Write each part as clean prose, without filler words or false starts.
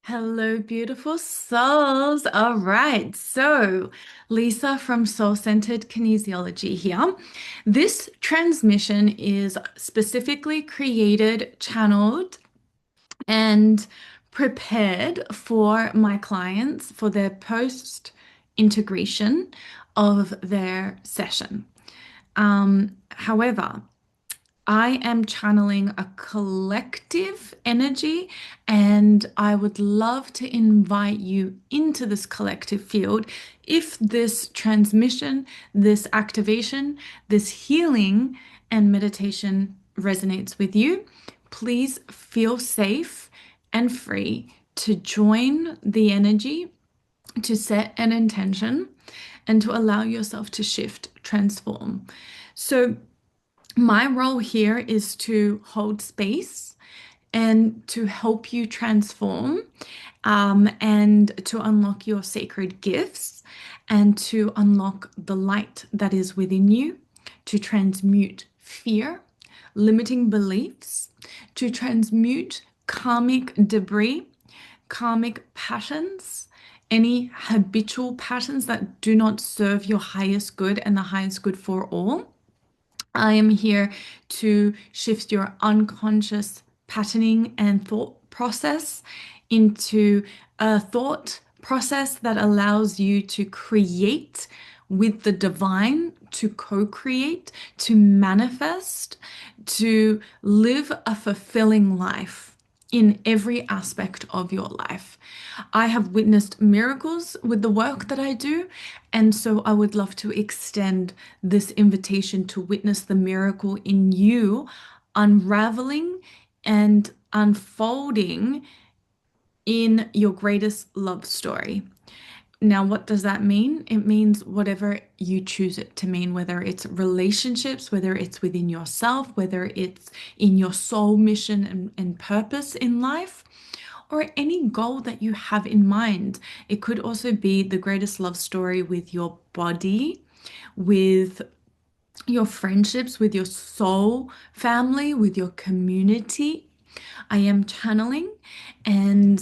Hello, beautiful souls. All right. So, Lisa from Soul Centered Kinesiology here. This transmission is specifically created, channeled, and prepared for my clients for their post integration of their session. However, I am channeling a collective energy, and I would love to invite you into this collective field. If this transmission, this activation, this healing and meditation resonates with you, please feel safe and free to join the energy, to set an intention, and to allow yourself to shift, transform. So, my role here is to hold space and to help you transform, and to unlock your sacred gifts and to unlock the light that is within you, to transmute fear, limiting beliefs, to transmute karmic debris, karmic patterns, any habitual patterns that do not serve your highest good and the highest good for all. I am here to shift your unconscious patterning and thought process into a thought process that allows you to create with the divine, to co-create, to manifest, to live a fulfilling life in every aspect of your life. I have witnessed miracles with the work that I do, and so I would love to extend this invitation to witness the miracle in you unraveling and unfolding in your greatest love story. Now, what does that mean? It means whatever you choose it to mean, whether it's relationships, whether it's within yourself, whether it's in your soul mission and purpose in life, or any goal that you have in mind. It could also be the greatest love story with your body, with your friendships, with your soul family, with your community. I am channeling, and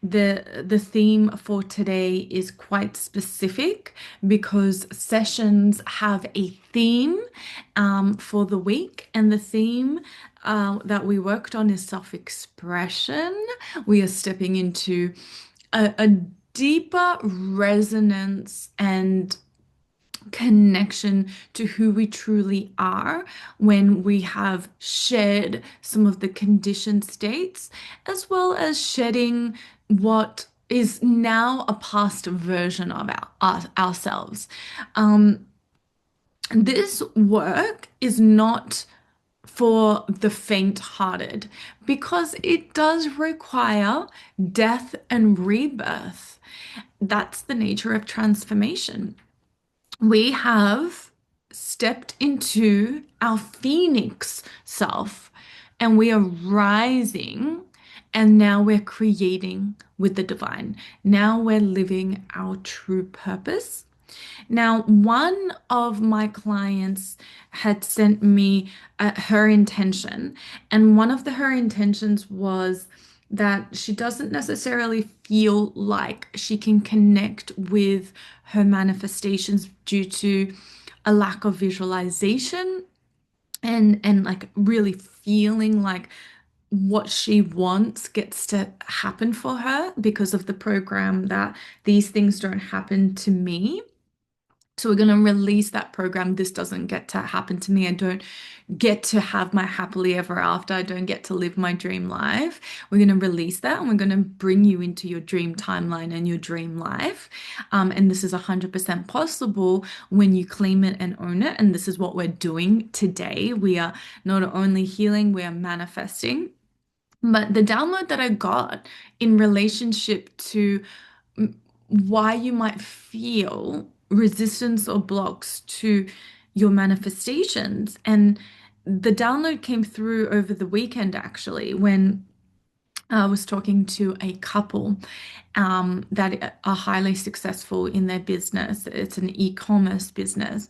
the theme for today is quite specific because sessions have a theme for the week, and the theme that we worked on is self-expression. We are stepping into a deeper resonance and connection to who we truly are when we have shed some of the conditioned states, as well as shedding what is now a past version of ourselves. Um, this work is not for the faint-hearted because it does require death and rebirth. That's the nature of transformation. We have stepped into our phoenix self and we are rising, and now we're creating with the divine. Now we're living our true purpose. Now, one of my clients had sent me her intention, and one of her intentions was that she doesn't necessarily feel like she can connect with her manifestations due to a lack of visualization and like really feeling like what she wants gets to happen for her because of the program that these things don't happen to me. So we're going to release that program. This doesn't get to happen to me. I don't get to have my happily ever after. I don't get to live my dream life. We're going to release that, and we're going to bring you into your dream timeline and your dream life. And this is 100% possible when you claim it and own it. And this is what we're doing today. We are not only healing, we are manifesting. But the download that I got in relationship to why you might feel resistance or blocks to your manifestations. And the download came through over the weekend, actually, when I was talking to a couple that are highly successful in their business. It's an e-commerce business.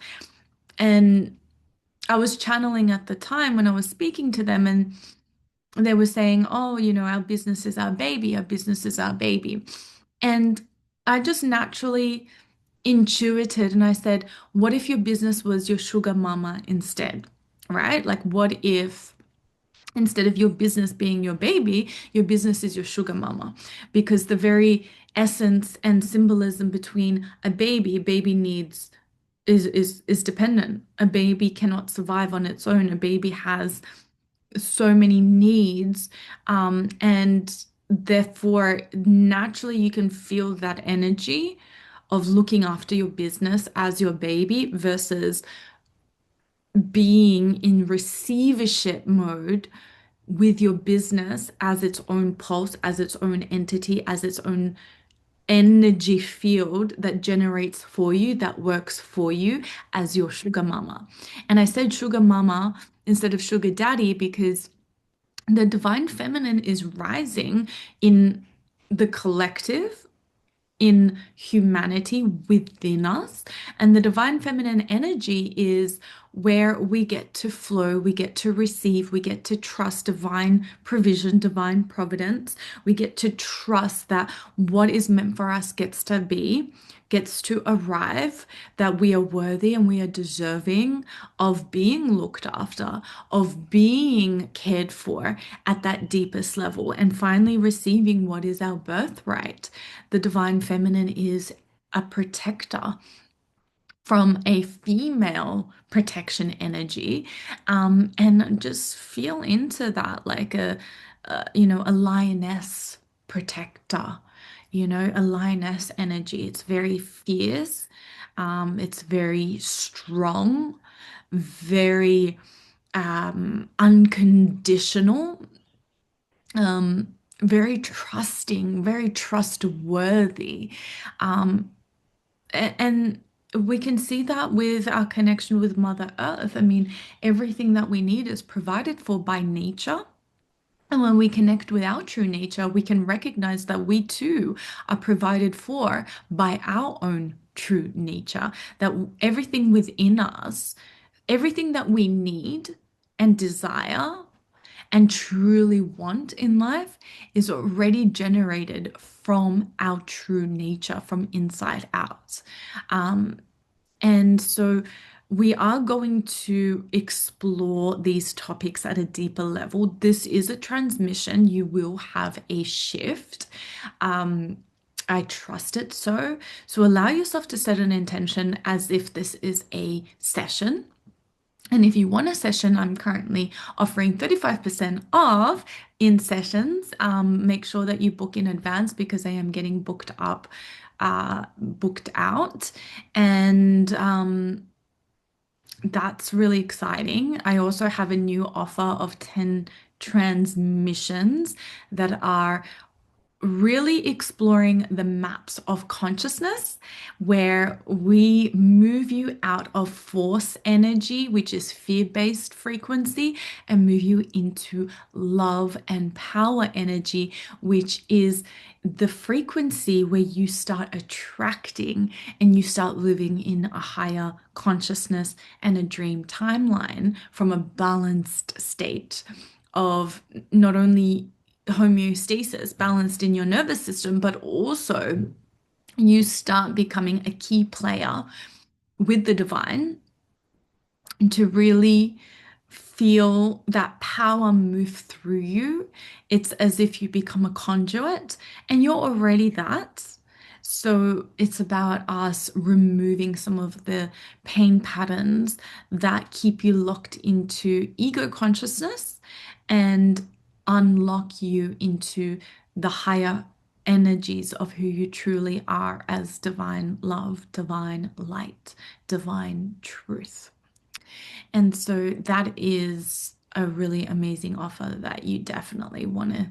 And I was channeling at the time when I was speaking to them, and they were saying, oh, our business is our baby, our business is our baby. And I just naturally intuited and I said, what if your business was your sugar mama instead? Right? Like, what if instead of your business being your baby, your business is your sugar mama? Because the very essence and symbolism between a baby needs is dependent. A baby cannot survive on its own. A baby has so many needs, and therefore naturally you can feel that energy of looking after your business as your baby versus being in receivership mode with your business as its own pulse, as its own entity, as its own energy field that generates for you, that works for you as your sugar mama. And I said sugar mama instead of sugar daddy because the divine feminine is rising in the collective, in humanity within us. And the divine feminine energy is where we get to flow, we get to receive, we get to trust divine provision, divine providence. We get to trust that what is meant for us gets to be, gets to arrive, that we are worthy and we are deserving of being looked after, of being cared for at that deepest level, and finally receiving what is our birthright. The divine feminine is a protector from a female protection energy, and just feel into that like a lioness protector, a lioness energy. It's very fierce, it's very strong, very unconditional, very trusting, very trustworthy. Um, and we can see that with our connection with Mother Earth. I mean, everything that we need is provided for by nature. And when we connect with our true nature, we can recognize that we too are provided for by our own true nature, that everything within us, everything that we need and desire and truly want in life is already generated from our true nature, from inside out. Um, and so we are going to explore these topics at a deeper level. This is a transmission. You will have a shift. Um, I trust it so. So allow yourself to set an intention as if this is a session. And if you want a session, I'm currently offering 35% off in sessions. Make sure that you book in advance because I am getting booked up, booked out. And that's really exciting. I also have a new offer of 10 transmissions that are really exploring the maps of consciousness, where we move you out of force energy, which is fear-based frequency, and move you into love and power energy, which is the frequency where you start attracting and you start living in a higher consciousness and a dream timeline from a balanced state of not only homeostasis, balanced in your nervous system, but also you start becoming a key player with the divine to really feel that power move through you. It's as if you become a conduit, and you're already that. So it's about us removing some of the pain patterns that keep you locked into ego consciousness and unlock you into the higher energies of who you truly are as divine love, divine light, divine truth. And so that is a really amazing offer that you definitely want to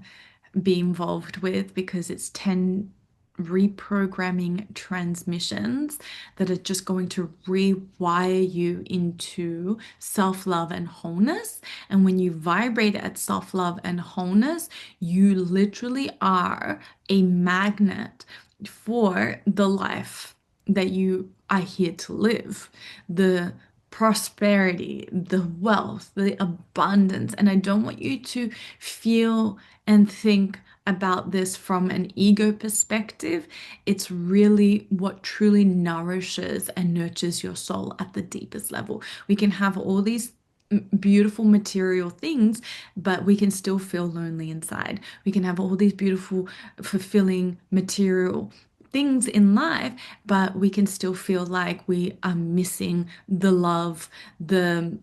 be involved with, because it's 10 reprogramming transmissions that are just going to rewire you into self-love and wholeness. And when you vibrate at self-love and wholeness, you literally are a magnet for the life that you are here to live. The prosperity, the wealth, the abundance. And I don't want you to feel and think about this from an ego perspective. It's really what truly nourishes and nurtures your soul at the deepest level. We can have all these beautiful material things, but we can still feel lonely inside. We can have all these beautiful, fulfilling material things in life, but we can still feel like we are missing the love, the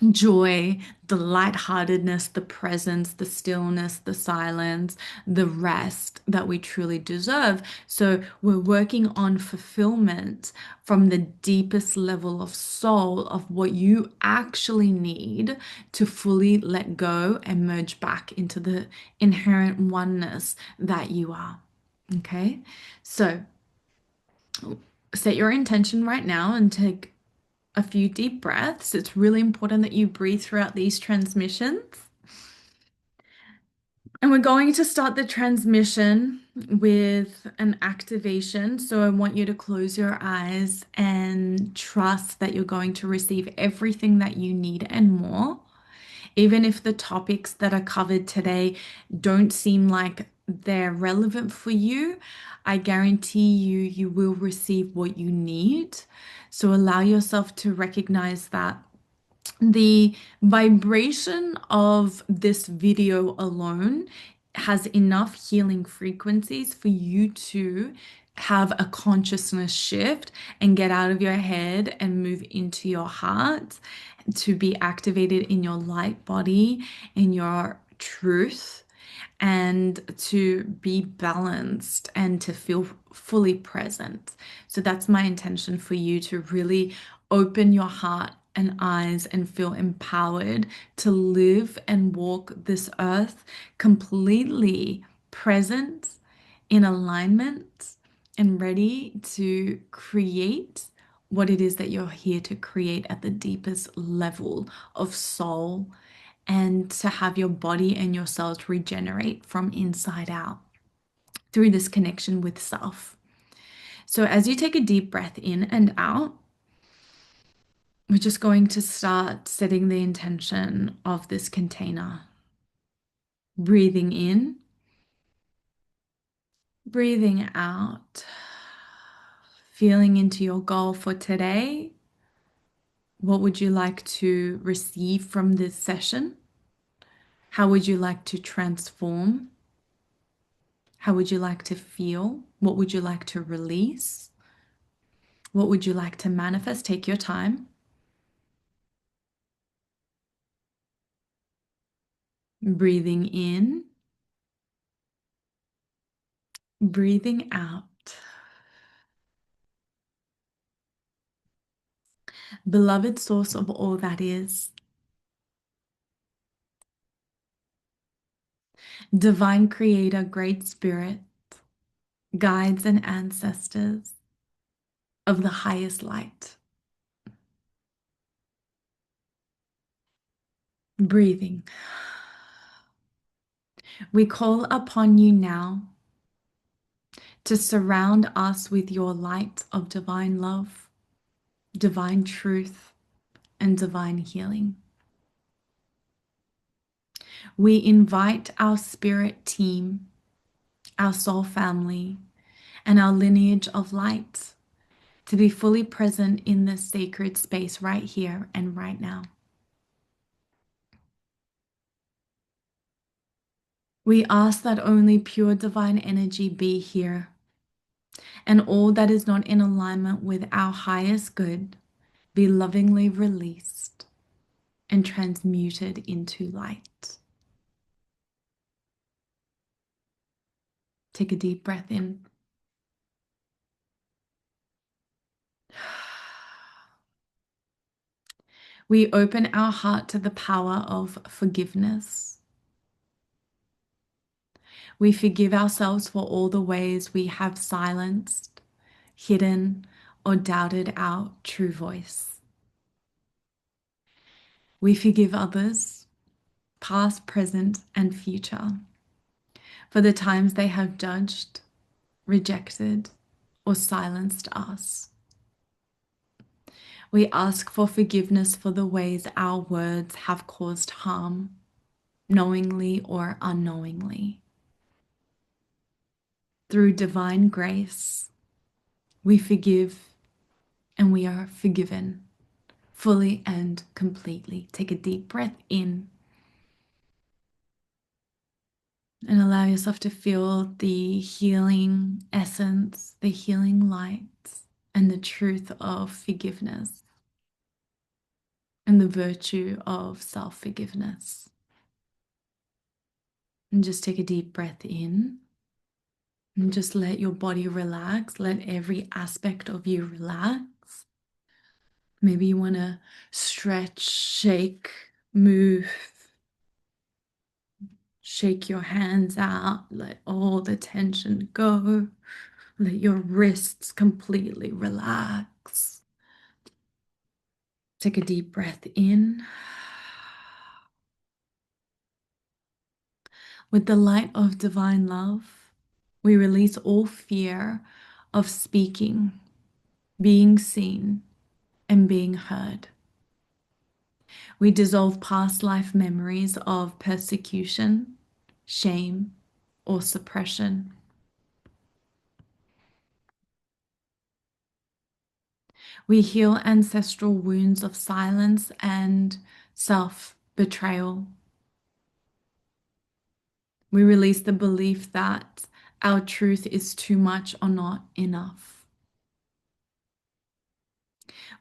joy, the lightheartedness, the presence, the stillness, the silence, the rest that we truly deserve. So we're working on fulfillment from the deepest level of soul of what you actually need to fully let go and merge back into the inherent oneness that you are. Okay, so set your intention right now and take a few deep breaths. It's really important that you breathe throughout these transmissions. And we're going to start the transmission with an activation. So I want you to close your eyes and trust that you're going to receive everything that you need and more. Even if the topics that are covered today don't seem like they're relevant for you, I guarantee you, you will receive what you need. So allow yourself to recognize that the vibration of this video alone has enough healing frequencies for you to have a consciousness shift and get out of your head and move into your heart, to be activated in your light body, in your truth, and to be balanced and to feel fully present. So that's my intention for you, to really open your heart and eyes and feel empowered to live and walk this earth completely present, in alignment, and ready to create what it is that you're here to create at the deepest level of soul, and to have your body and your cells regenerate from inside out through this connection with self. So, as you take a deep breath in and out, we're just going to start setting the intention of this container. Breathing in, breathing out, feeling into your goal for today. What would you like to receive from this session? How would you like to transform? How would you like to feel? What would you like to release? What would you like to manifest? Take your time. Breathing in, breathing out. Beloved source of all that is, divine creator, great spirit, guides and ancestors of the highest light. Breathing. We call upon you now to surround us with your light of divine love, divine truth, and divine healing. We invite our spirit team, our soul family, and our lineage of light to be fully present in this sacred space right here and right now. We ask that only pure divine energy be here, and all that is not in alignment with our highest good be lovingly released and transmuted into light. Take a deep breath in. We open our heart to the power of forgiveness. We forgive ourselves for all the ways we have silenced, hidden, or doubted our true voice. We forgive others, past, present, and future, for the times they have judged, rejected, or silenced us. We ask for forgiveness for the ways our words have caused harm, knowingly or unknowingly. Through divine grace, we forgive and we are forgiven fully and completely. Take a deep breath in and allow yourself to feel the healing essence, the healing light, and the truth of forgiveness and the virtue of self-forgiveness. And just take a deep breath in and just let your body relax. Let every aspect of you relax. Maybe you want to stretch, shake, move, shake your hands out, let all the tension go. Let your wrists completely relax. Take a deep breath in. With the light of divine love, we release all fear of speaking, being seen, and being heard. We dissolve past life memories of persecution, shame, or suppression. We heal ancestral wounds of silence and self-betrayal. We release the belief that our truth is too much or not enough.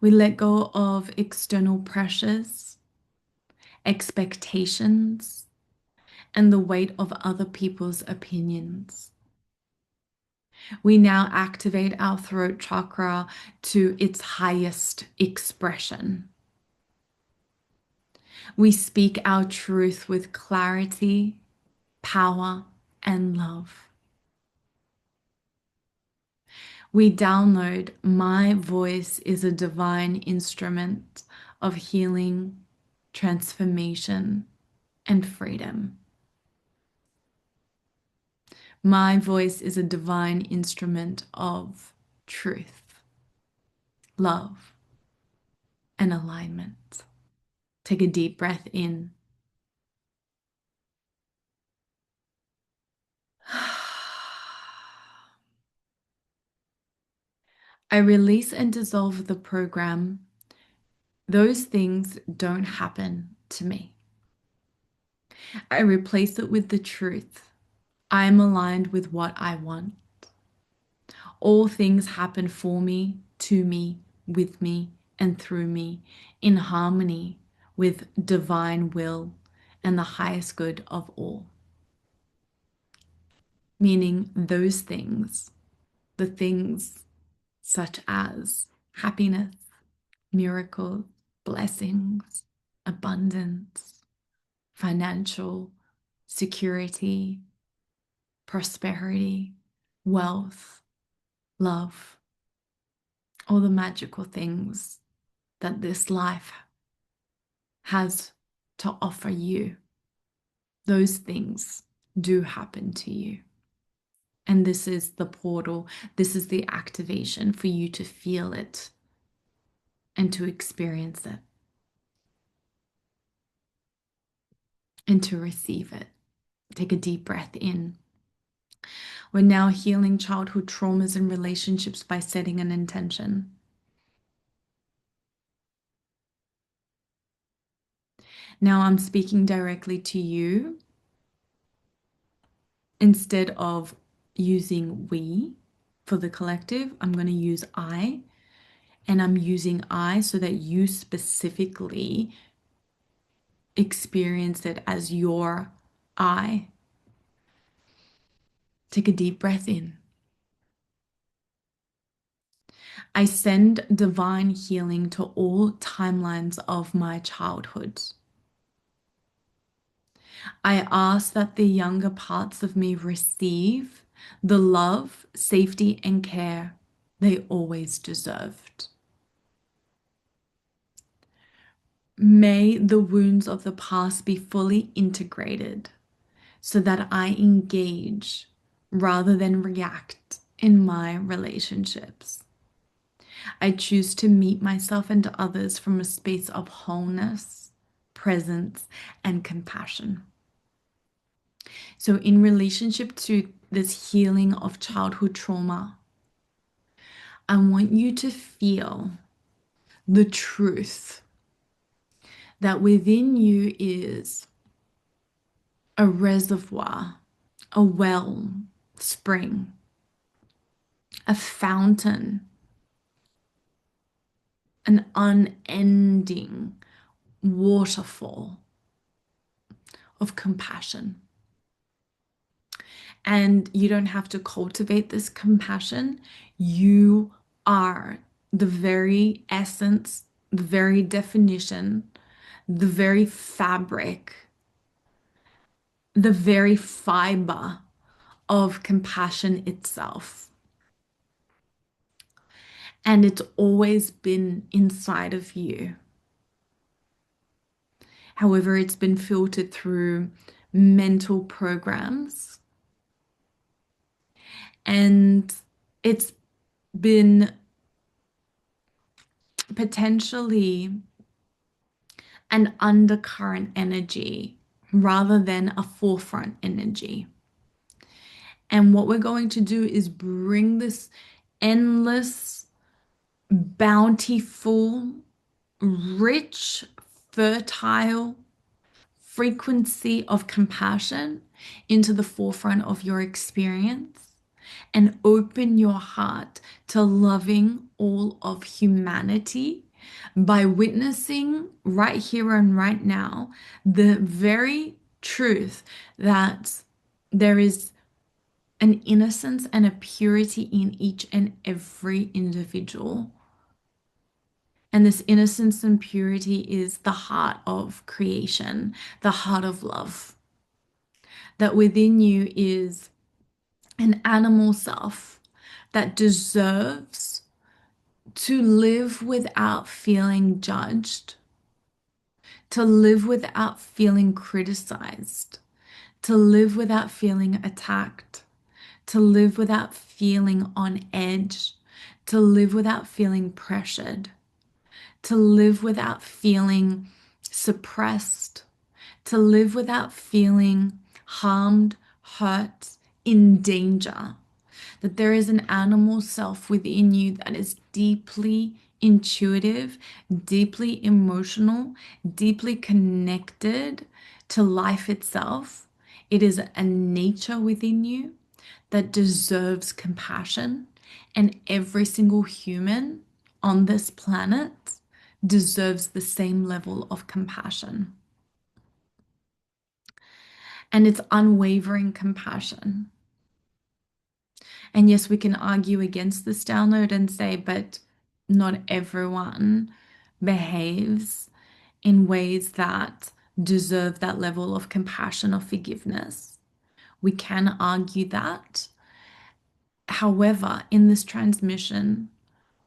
We let go of external pressures, expectations, and the weight of other people's opinions. We now activate our throat chakra to its highest expression. We speak our truth with clarity, power, and love. We download my voice is a divine instrument of healing, transformation, and freedom. My voice is a divine instrument of truth, love, and alignment. Take a deep breath in. I release and dissolve the program. Those things don't happen to me. I replace it with the truth. I am aligned with what I want. All things happen for me, to me, with me, and through me, in harmony with divine will and the highest good of all. Meaning those things, the things such as happiness, miracles, blessings, abundance, financial security, prosperity, wealth, love, all the magical things that this life has to offer you. Those things do happen to you. And this is the portal, this is the activation for you to feel it and to experience it and to receive it. Take a deep breath in. We're now healing childhood traumas and relationships by setting an intention. Now I'm speaking directly to you instead of using we for the collective. I'm going to use I, and I'm using I so that you specifically experience it as your I. Take a deep breath in. I send divine healing to all timelines of my childhood. I ask that the younger parts of me receive the love, safety, and care they always deserved. May the wounds of the past be fully integrated so that I engage rather than react in my relationships. I choose to meet myself and others from a space of wholeness, presence, and compassion. So, in relationship to this healing of childhood trauma, I want you to feel the truth that within you is a reservoir, a well, spring, a fountain, an unending waterfall of compassion. And you don't have to cultivate this compassion. You are the very essence, the very definition, the very fabric, the very fiber of compassion itself. And it's always been inside of you. However, it's been filtered through mental programs, and it's been potentially an undercurrent energy rather than a forefront energy. And what we're going to do is bring this endless, bountiful, rich, fertile frequency of compassion into the forefront of your experience and open your heart to loving all of humanity by witnessing right here and right now the very truth that there is an innocence and a purity in each and every individual. And this innocence and purity is the heart of creation, the heart of love. That within you is an animal self that deserves to live without feeling judged, to live without feeling criticized, to live without feeling attacked, to live without feeling on edge, to live without feeling pressured, to live without feeling suppressed, to live without feeling harmed, hurt, in danger. That there is an animal self within you that is deeply intuitive, deeply emotional, deeply connected to life itself. It is a nature within you that deserves compassion, and every single human on this planet deserves the same level of compassion. And it's unwavering compassion. And yes, we can argue against this download and say, but not everyone behaves in ways that deserve that level of compassion or forgiveness. We can argue that. However, in this transmission,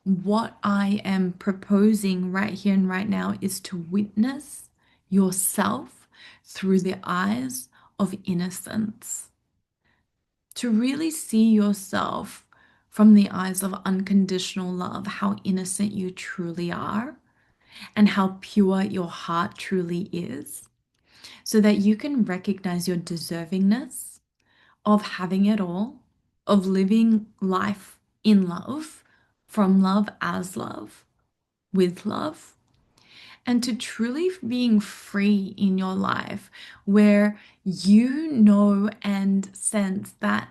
what I am proposing right here and right now is to witness yourself through the eyes of innocence, to really see yourself from the eyes of unconditional love, how innocent you truly are and how pure your heart truly is, so that you can recognize your deservingness of having it all, of living life in love, from love, as love, with love, and to truly being free in your life where you know and sense that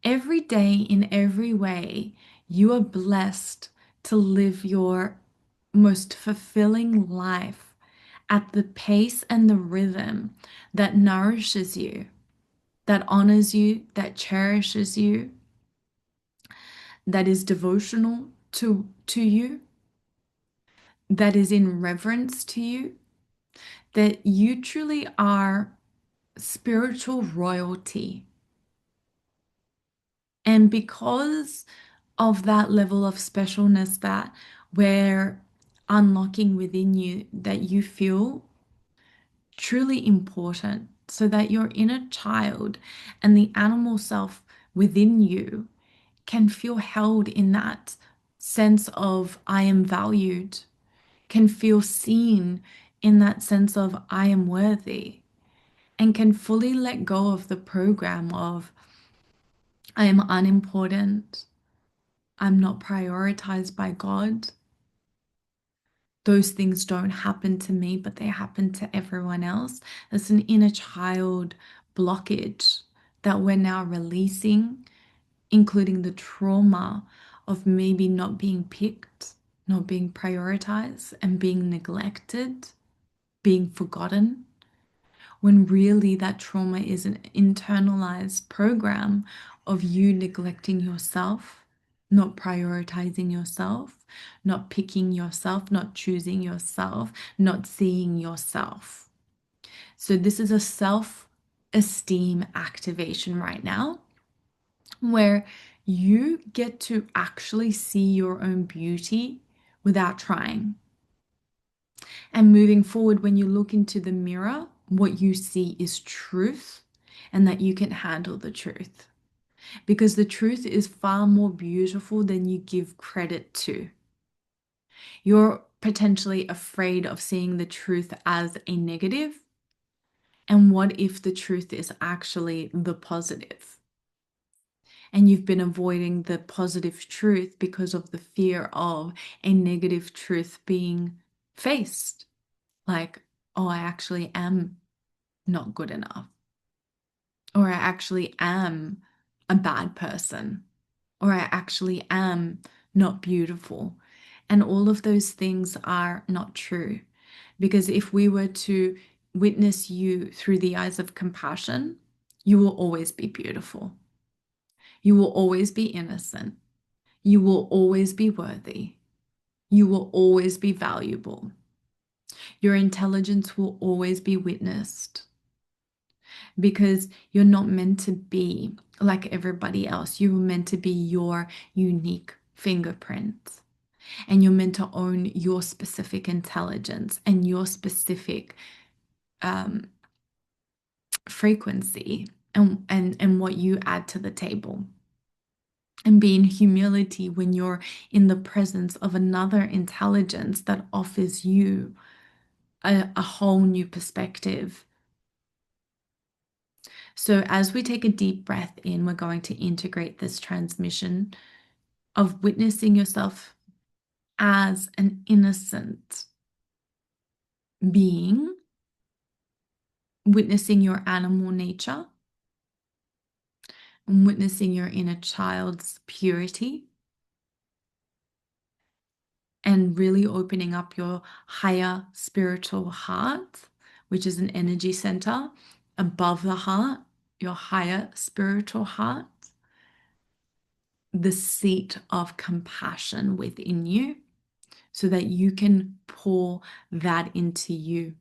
every day in every way you are blessed to live your most fulfilling life at the pace and the rhythm that nourishes you, that honors you, that cherishes you, that is devotional to you, that is in reverence to you, that you truly are spiritual royalty. And because of that level of specialness that we're unlocking within you, that you feel truly important, so that your inner child and the animal self within you can feel held in that sense of I am valued, can feel seen in that sense of I am worthy, and can fully let go of the program of I am unimportant, I'm not prioritized by God. Those things don't happen to me, but they happen to everyone else. That's an inner child blockage that we're now releasing, including the trauma of maybe not being picked, not being prioritized, and being neglected, being forgotten, when really that trauma is an internalized program of you neglecting yourself, not prioritizing yourself, not picking yourself, not choosing yourself, not seeing yourself. So, this is a self-esteem activation right now where you get to actually see your own beauty without trying. And moving forward, when you look into the mirror, what you see is truth and that you can handle the truth. Because the truth is far more beautiful than you give credit to. You're potentially afraid of seeing the truth as a negative. And what if the truth is actually the positive? And you've been avoiding the positive truth because of the fear of a negative truth being faced. Like, oh, I actually am not good enough, or I actually am a bad person, or I actually am not beautiful. And all of those things are not true. Because if we were to witness you through the eyes of compassion, you will always be beautiful. You will always be innocent. You will always be worthy. You will always be valuable. Your intelligence will always be witnessed, because you're not meant to be like everybody else. You were meant to be your unique fingerprint, and you're meant to own your specific intelligence and your specific um, frequency, and what you add to the table. And be in humility when you're in the presence of another intelligence that offers you a whole new perspective. So, as we take a deep breath in, we're going to integrate this transmission of witnessing yourself as an innocent being, witnessing your animal nature, and witnessing your inner child's purity, and really opening up your higher spiritual heart, which is an energy center above the heart, your higher spiritual heart, the seat of compassion within you, so that you can pour that into you.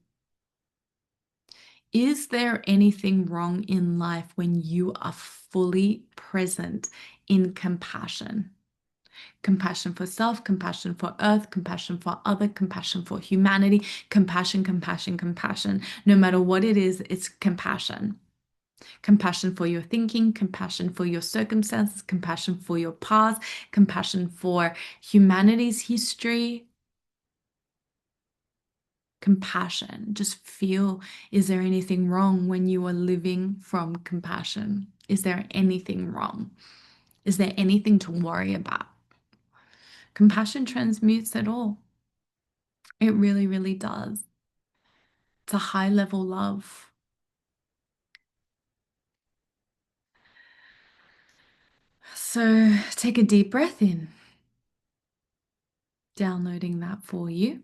Is there anything wrong in life when you are fully present in compassion? Compassion for self, compassion for earth, compassion for other, compassion for humanity, compassion, compassion, compassion. No matter what it is, it's compassion. Compassion for your thinking, compassion for your circumstances, compassion for your past, compassion for humanity's history. Compassion. Just feel, is there anything wrong when you are living from compassion? Is there anything wrong? Is there anything to worry about? Compassion transmutes it all. It really, really does. It's a high level love. So take a deep breath in, downloading that for you.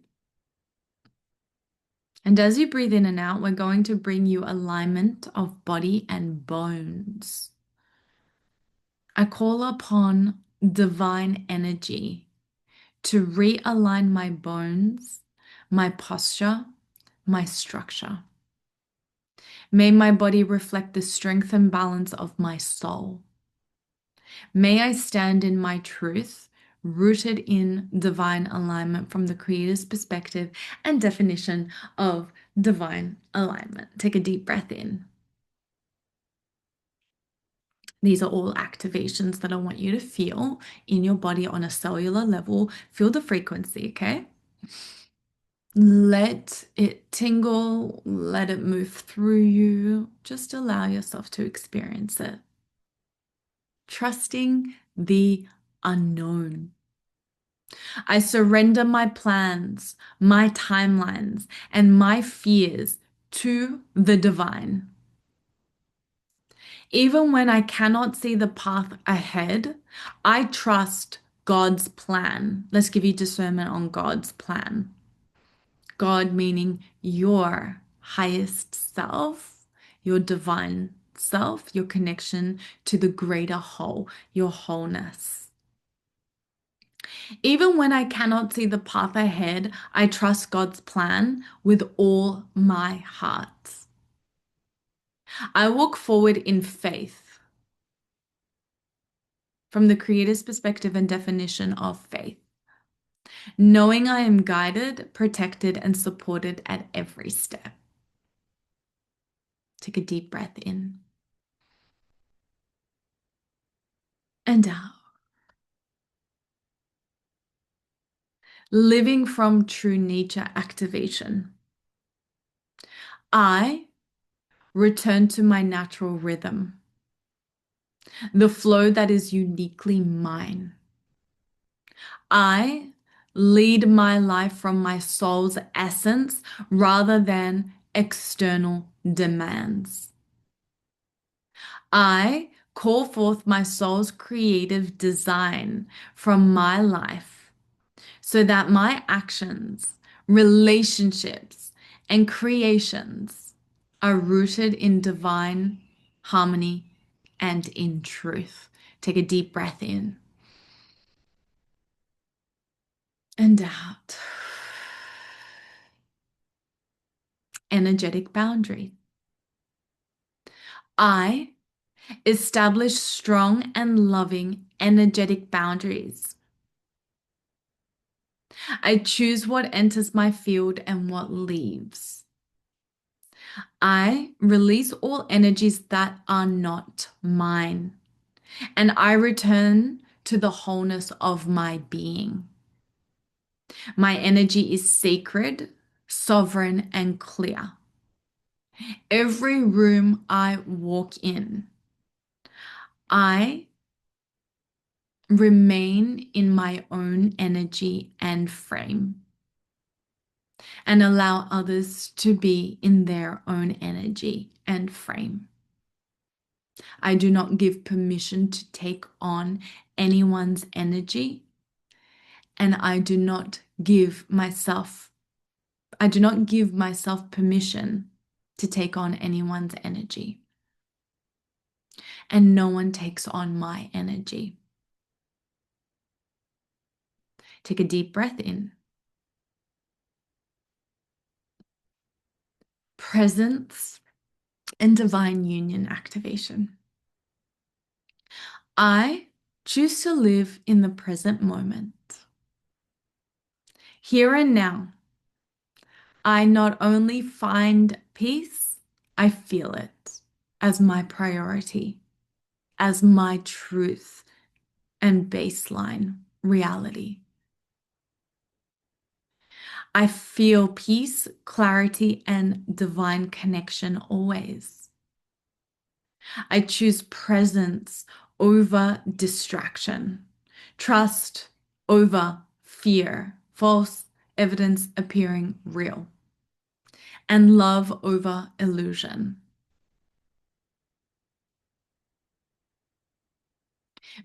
And as you breathe in and out, we're going to bring you alignment of body and bones. I call upon divine energy to realign my bones, my posture, my structure. May my body reflect the strength and balance of my soul. May I stand in my truth, rooted in divine alignment from the Creator's perspective and definition of divine alignment. Take a deep breath in These are all activations that I want you to feel in your body on a cellular level. Feel the frequency, okay? Let it tingle, let it move through you. Just allow yourself to experience it. Trusting the unknown. I surrender my plans, my timelines, and my fears to the divine. Even when I cannot see the path ahead, I trust God's plan. Let's give you discernment on God's plan. God meaning your highest self, your divine self, your connection to the greater whole, your wholeness. Even when I cannot see the path ahead, I trust God's plan with all my heart. I walk forward in faith from the Creator's perspective and definition of faith, knowing I am guided, protected, and supported at every step. Take a deep breath in and out. Living from true nature activation. I return to my natural rhythm, the flow that is uniquely mine. I lead my life from my soul's essence rather than external demands. I call forth my soul's creative design from my life so that my actions, relationships, and creations are rooted in divine harmony and in truth. Take a deep breath in and out. Energetic boundary. I establish strong and loving energetic boundaries. I choose what enters my field and what leaves. I release all energies that are not mine, and I return to the wholeness of my being. My energy is sacred, sovereign, and clear. Every room I walk in, I remain in my own energy and frame and allow others to be in their own energy and frame. I do not give permission to take on anyone's energy, and I do not give myself permission to take on anyone's energy. And no one takes on my energy. Take a deep breath in. Presence and divine union activation. I choose to live in the present moment. Here and now, I not only find peace, I feel it as my priority, as my truth and baseline reality. I feel peace, clarity, and divine connection always. I choose presence over distraction, trust over fear, false evidence appearing real, and love over illusion.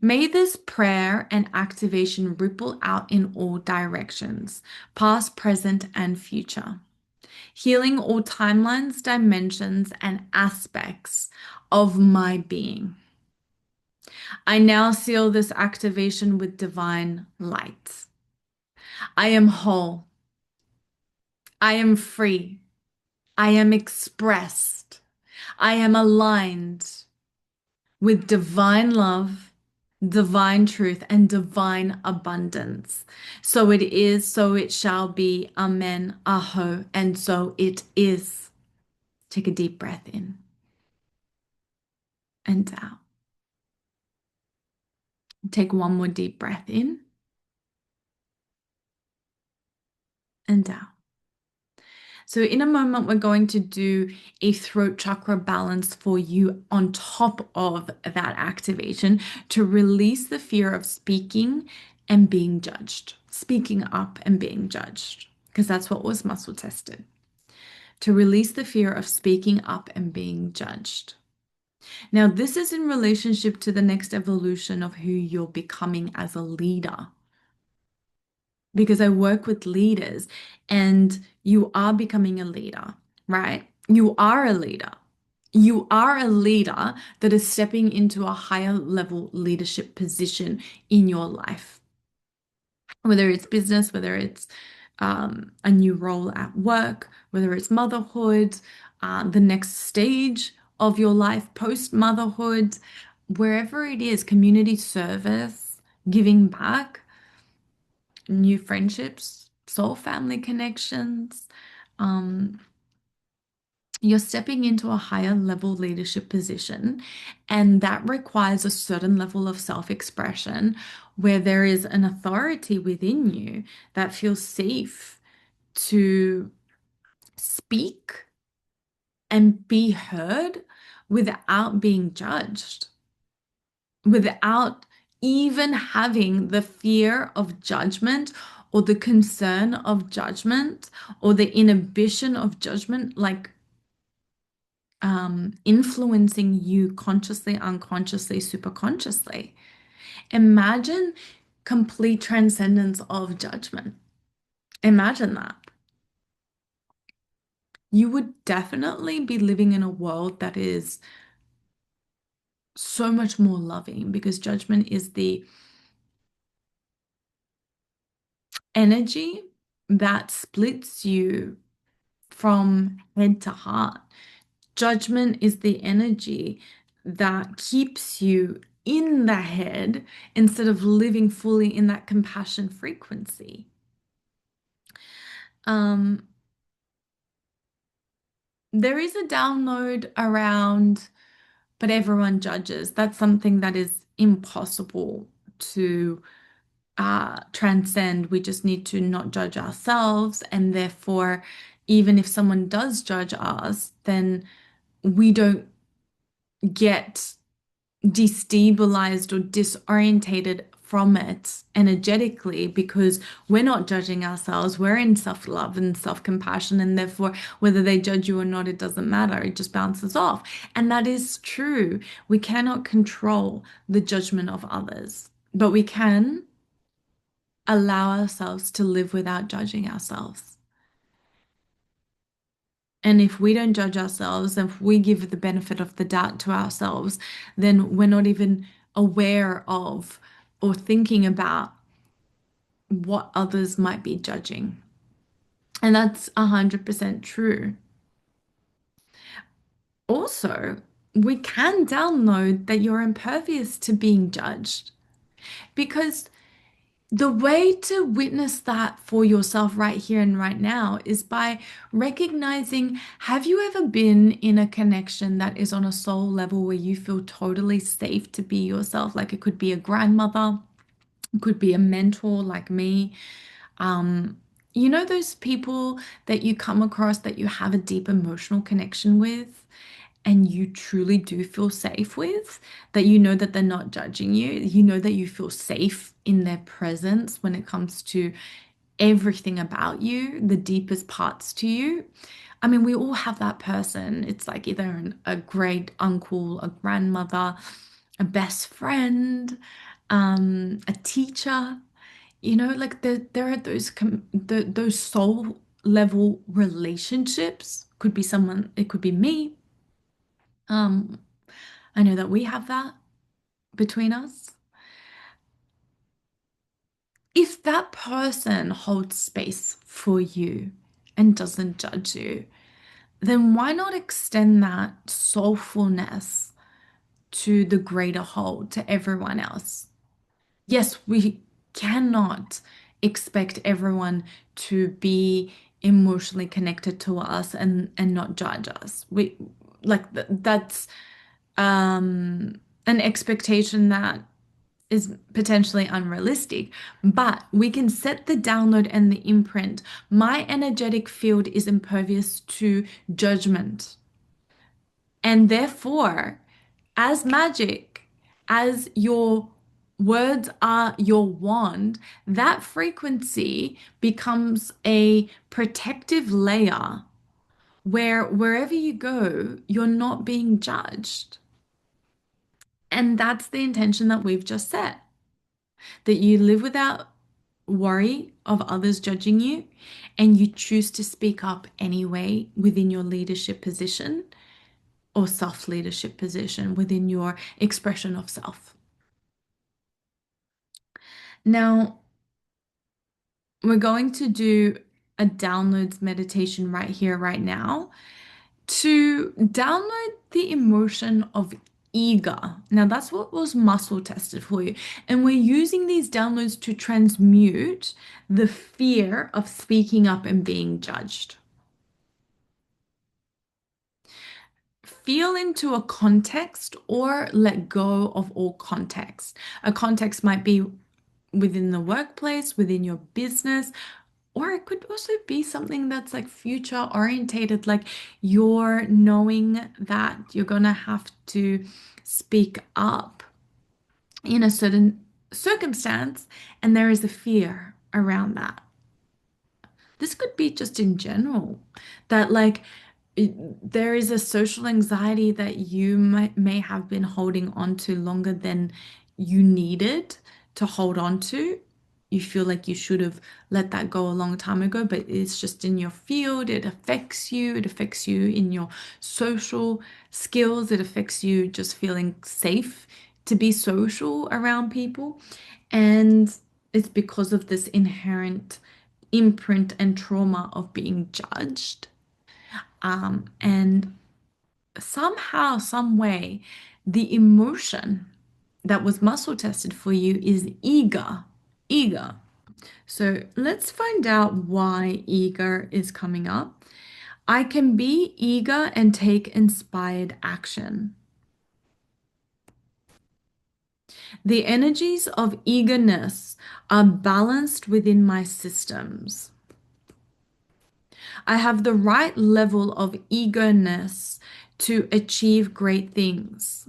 May this prayer and activation ripple out in all directions, past, present, and future, healing all timelines, dimensions, and aspects of my being. I now seal this activation with divine light. I am whole. I am free. I am expressed. I am aligned with divine love, divine truth, and divine abundance. So it is, so it shall be. Amen. Aho. And so it is. Take a deep breath in and out. Take one more deep breath in and down. So, in a moment, we're going to do a throat chakra balance for you on top of that activation to release the fear of speaking and being judged, speaking up and being judged, because that's what was muscle tested. To release the fear of speaking up and being judged. Now, this is in relationship to the next evolution of who you're becoming as a leader, because I work with leaders and you are becoming a leader, right? You are a leader. You are a leader that is stepping into a higher level leadership position in your life, whether it's business, whether it's a new role at work, whether it's motherhood, the next stage of your life post motherhood, wherever it is, community service, giving back, new friendships, soul family connections. Um, you're stepping into a higher level leadership position, and that requires a certain level of self-expression where there is an authority within you that feels safe to speak and be heard without being judged, without even having the fear of judgment or the concern of judgment or the inhibition of judgment, like influencing you consciously, unconsciously, superconsciously. Imagine complete transcendence of judgment. Imagine that. You would definitely be living in a world that is so much more loving because judgment is the energy that splits you from head to heart. Judgment is the energy that keeps you in the head instead of living fully in that compassion frequency. Um, there is a download around, but everyone judges. That's something that is impossible to transcend. We just need to not judge ourselves, and therefore, even if someone does judge us, then we don't get destabilized or disorientated from it energetically because we're not judging ourselves. We're in self-love and self-compassion, and therefore, whether they judge you or not, it doesn't matter. It just bounces off. And that is true. We cannot control the judgment of others, but we can allow ourselves to live without judging ourselves. And if we don't judge ourselves, if we give the benefit of the doubt to ourselves, then we're not even aware of or thinking about what others might be judging. And that's 100% true. Also, we can download that you're impervious to being judged because the way to witness that for yourself right here and right now is by recognizing, have you ever been in a connection that is on a soul level where you feel totally safe to be yourself? Like it could be a grandmother, it could be a mentor like me. Um, you know, those people that you come across that you have a deep emotional connection with and you truly do feel safe with, that you know that they're not judging you, you know that you feel safe in their presence when it comes to everything about you, the deepest parts to you. I mean, we all have that person. It's like either a great uncle, a grandmother, a best friend, a teacher. You know, like there are those soul level relationships. Could be someone, it could be me. Um, I know that we have that between us. If that person holds space for you and doesn't judge you, then why not extend that soulfulness to the greater whole, to everyone else? Yes, we cannot expect everyone to be emotionally connected to us and not judge us. We like that's an expectation that is potentially unrealistic, but we can set the download and the imprint. My energetic field is impervious to judgment. And therefore, as magic, as your words are your wand, that frequency becomes a protective layer where wherever you go, you're not being judged. And that's the intention that we've just set, that you live without worry of others judging you and you choose to speak up anyway within your leadership position or self leadership position within your expression of self. Now, we're going to do a downloads meditation right here, right now, to download the emotion of eager. Now, that's what was muscle tested for you. And we're using these downloads to transmute the fear of speaking up and being judged. Feel into a context or let go of all context. A context might be within the workplace, within your business, or it could also be something that's like future orientated, like you're knowing that you're gonna have to speak up in a certain circumstance, and there is a fear around that. This could be just in general that like there is a social anxiety that you may have been holding on to longer than you needed to hold on to. You feel like you should have let that go a long time ago, but it's just in your field. It affects you. It affects you in your social skills. It affects you just feeling safe to be social around people. And it's because of this inherent imprint and trauma of being judged. And somehow, some way, the emotion that was muscle tested for you is eager, eager. So let's find out why eager is coming up. I can be eager and take inspired action. The energies of eagerness are balanced within my systems. I have the right level of eagerness to achieve great things.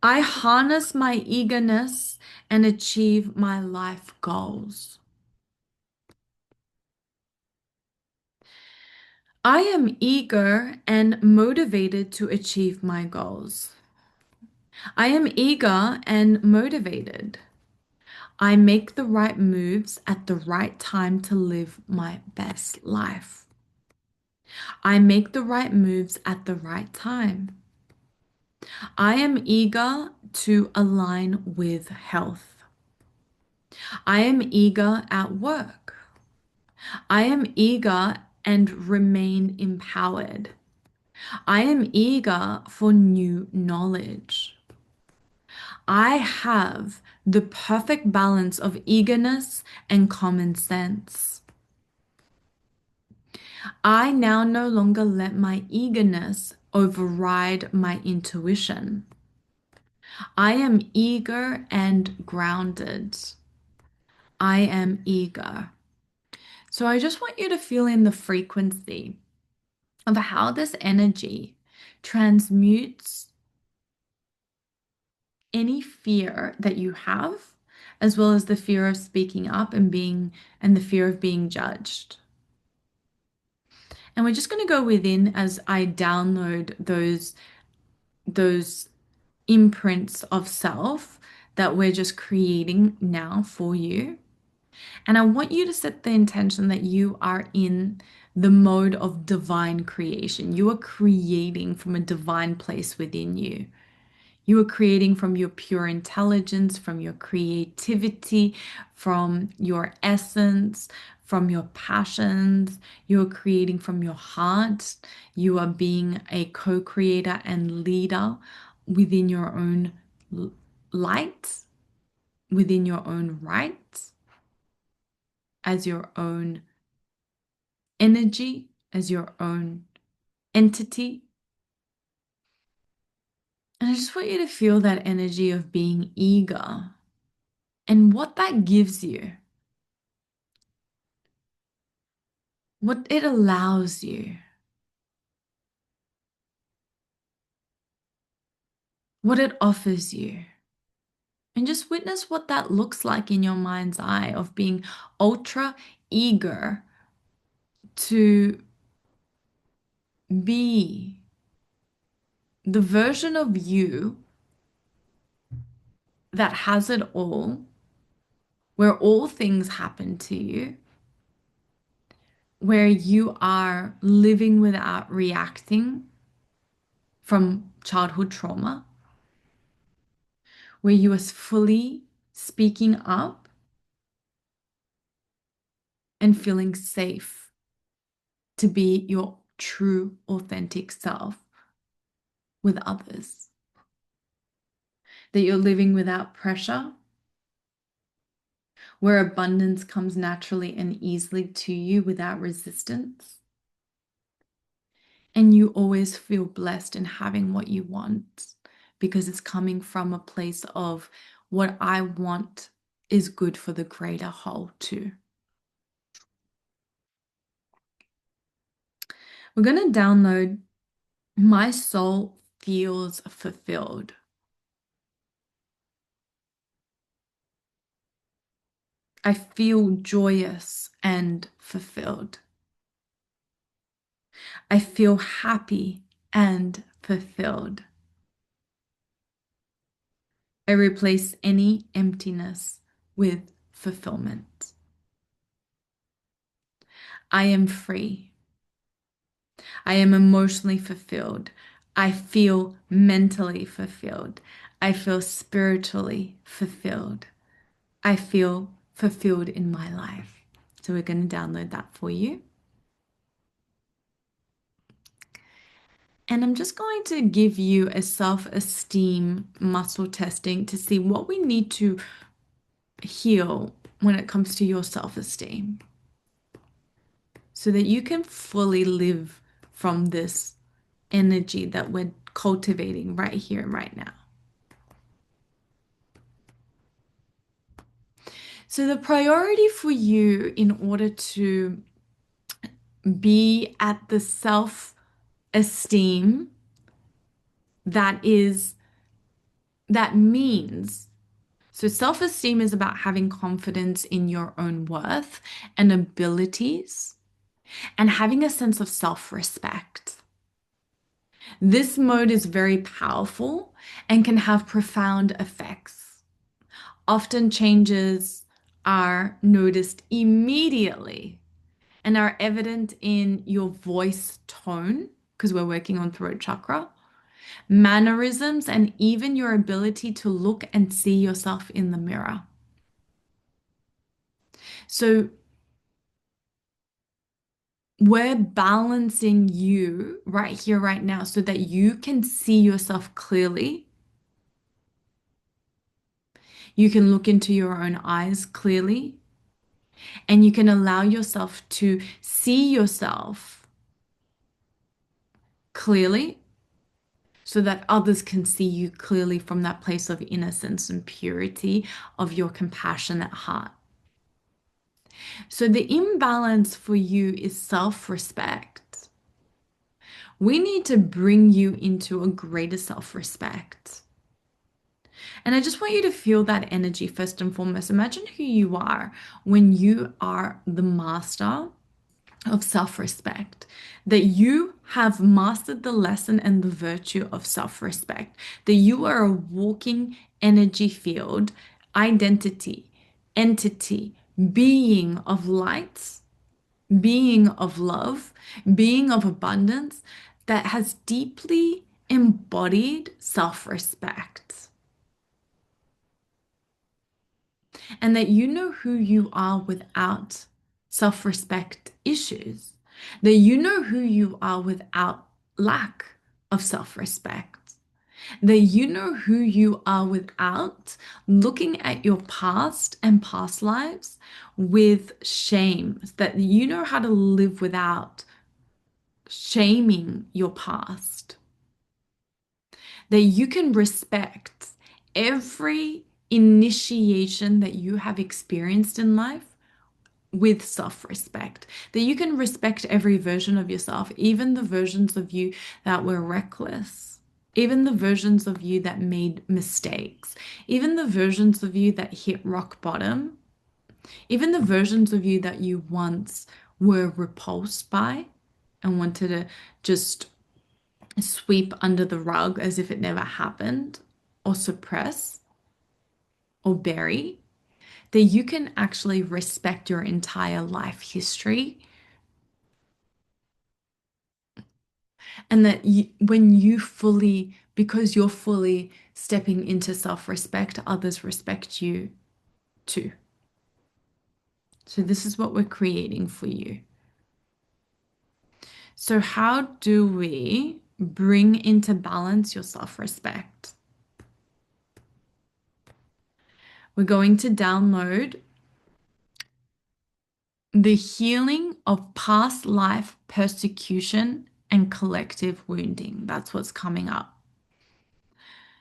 I harness my eagerness and achieve my life goals. I am eager and motivated to achieve my goals. I am eager and motivated. I make the right moves at the right time to live my best life. I make the right moves at the right time. I am eager to align with health. I am eager at work. I am eager and remain empowered. I am eager for new knowledge. I have the perfect balance of eagerness and common sense. I now no longer let my eagerness override my intuition. I am eager and grounded. I am eager. So I just want you to feel in the frequency of how this energy transmutes any fear that you have, as well as the fear of speaking up and the fear of being judged. And we're just going to go within as I download those imprints of self that we're just creating now for you. And I want you to set the intention that you are in the mode of divine creation. You are creating from a divine place within you. You are creating from your pure intelligence, from your creativity, from your essence, from your passions. You are creating from your heart. You are being a co-creator and leader within your own light, within your own right, as your own energy, as your own entity. And I just want you to feel that energy of being eager and what that gives you, what it allows you, what it offers you. And just witness what that looks like in your mind's eye of being ultra eager to be the version of you that has it all, where all things happen to you, where you are living without reacting from childhood trauma, where you are fully speaking up and feeling safe to be your true, authentic self with others, that you're living without pressure, where abundance comes naturally and easily to you without resistance. And you always feel blessed in having what you want because it's coming from a place of what I want is good for the greater whole too. We're going to download My Soul Feels Fulfilled. I feel joyous and fulfilled. I feel happy and fulfilled. I replace any emptiness with fulfillment. I am free. I am emotionally fulfilled. I feel mentally fulfilled. I feel spiritually fulfilled. I feel fulfilled in my life. So we're going to download that for you. And I'm just going to give you a self-esteem muscle testing to see what we need to heal when it comes to your self-esteem so that you can fully live from this energy that we're cultivating right here and right now. So, the priority for you in order to be at the self esteem that is, that means, so self esteem is about having confidence in your own worth and abilities and having a sense of self respect. This mode is very powerful and can have profound effects. Often changes are noticed immediately and are evident in your voice tone, because we're working on throat chakra, mannerisms, and even your ability to look and see yourself in the mirror. So we're balancing you right here, right now, so that you can see yourself clearly. You can look into your own eyes clearly, and you can allow yourself to see yourself clearly so that others can see you clearly from that place of innocence and purity of your compassionate heart. So the imbalance for you is self-respect. We need to bring you into a greater self-respect. And I just want you to feel that energy first and foremost. Imagine who you are when you are the master of self-respect, that you have mastered the lesson and the virtue of self-respect, that you are a walking energy field, identity, entity, being of light, being of love, being of abundance that has deeply embodied self-respect. And that you know who you are without self-respect issues, that you know who you are without lack of self-respect, that you know who you are without looking at your past and past lives with shame, that you know how to live without shaming your past, that you can respect every initiation that you have experienced in life with self-respect, that you can respect every version of yourself, even the versions of you that were reckless, even the versions of you that made mistakes, even the versions of you that hit rock bottom, even the versions of you that you once were repulsed by and wanted to just sweep under the rug as if it never happened, or suppress or bury, that you can actually respect your entire life history. And that when you fully, because you're fully stepping into self-respect, others respect you too. So this is what we're creating for you. So how do we bring into balance your self-respect? We're going to download the healing of past life persecution and collective wounding. That's what's coming up.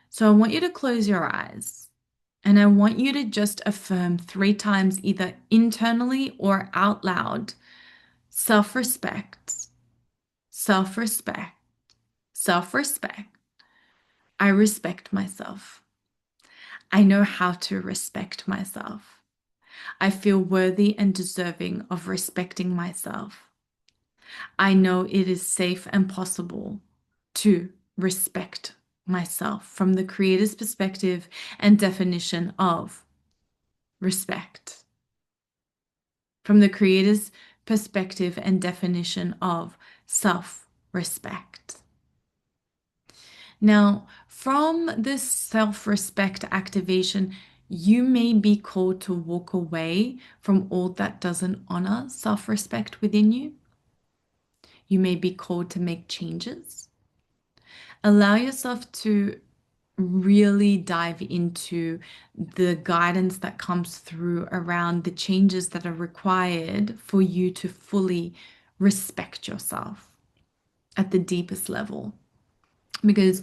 So I want you to close your eyes and I want you to just affirm 3 times, either internally or out loud: self-respect, self-respect, self-respect. I respect myself. I know how to respect myself. I feel worthy and deserving of respecting myself. I know it is safe and possible to respect myself from the creator's perspective and definition of respect. From the creator's perspective and definition of self-respect. Now, from this self-respect activation, you may be called to walk away from all that doesn't honor self-respect within you. You may be called to make changes. Allow yourself to really dive into the guidance that comes through around the changes that are required for you to fully respect yourself at the deepest level. Because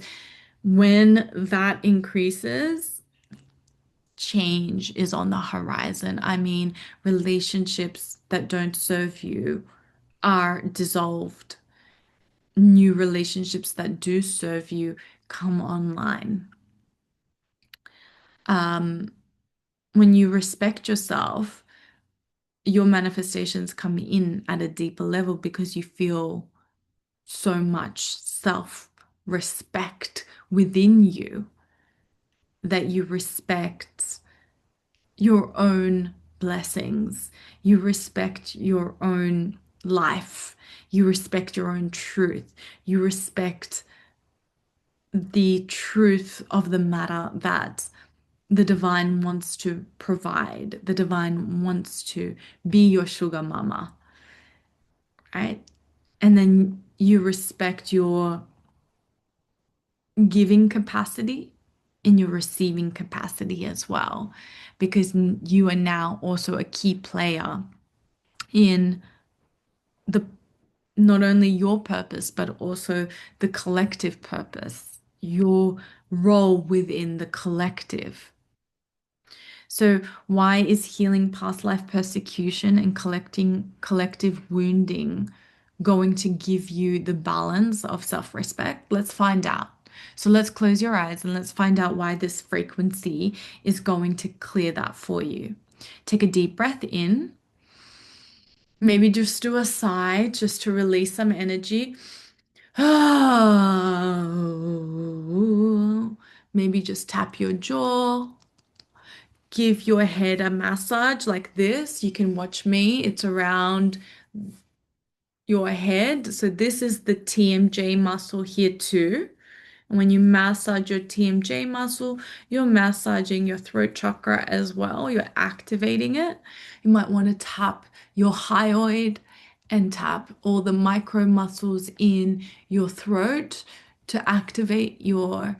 when that increases, change is on the horizon. I mean, relationships that don't serve you are dissolved. New relationships that do serve you come online. When you respect yourself, your manifestations come in at a deeper level because you feel so much self-respect within you that you respect your own blessings, you respect your own life, you respect your own truth, you respect the truth of the matter that the divine wants to provide. The divine wants to be your sugar mama, right? And then you respect your giving capacity and your receiving capacity as well, because you are now also a key player in the not only your purpose, but also the collective purpose, your role within the collective. So why is healing past life persecution and collecting collective wounding going to give you the balance of self-respect? Let's find out. So let's close your eyes and let's find out why this frequency is going to clear that for you. Take a deep breath in. Maybe just do a sigh just to release some energy. Maybe just tap your jaw. Give your head a massage like this. You can watch me. It's around your head. So this is the TMJ muscle here too. And when you massage your TMJ muscle, you're massaging your throat chakra as well. You're activating it. You might want to tap your hyoid and tap all the micro muscles in your throat to activate your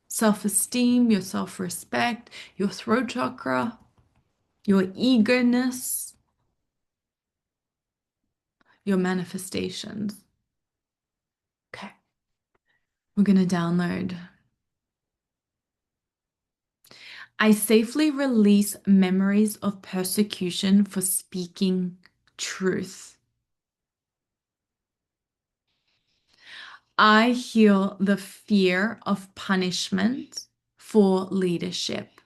self-esteem, your self-respect, your throat chakra, your eagerness, your manifestations. Okay, we're going to download I safely release memories of persecution for speaking truth. I heal the fear of punishment for leadership.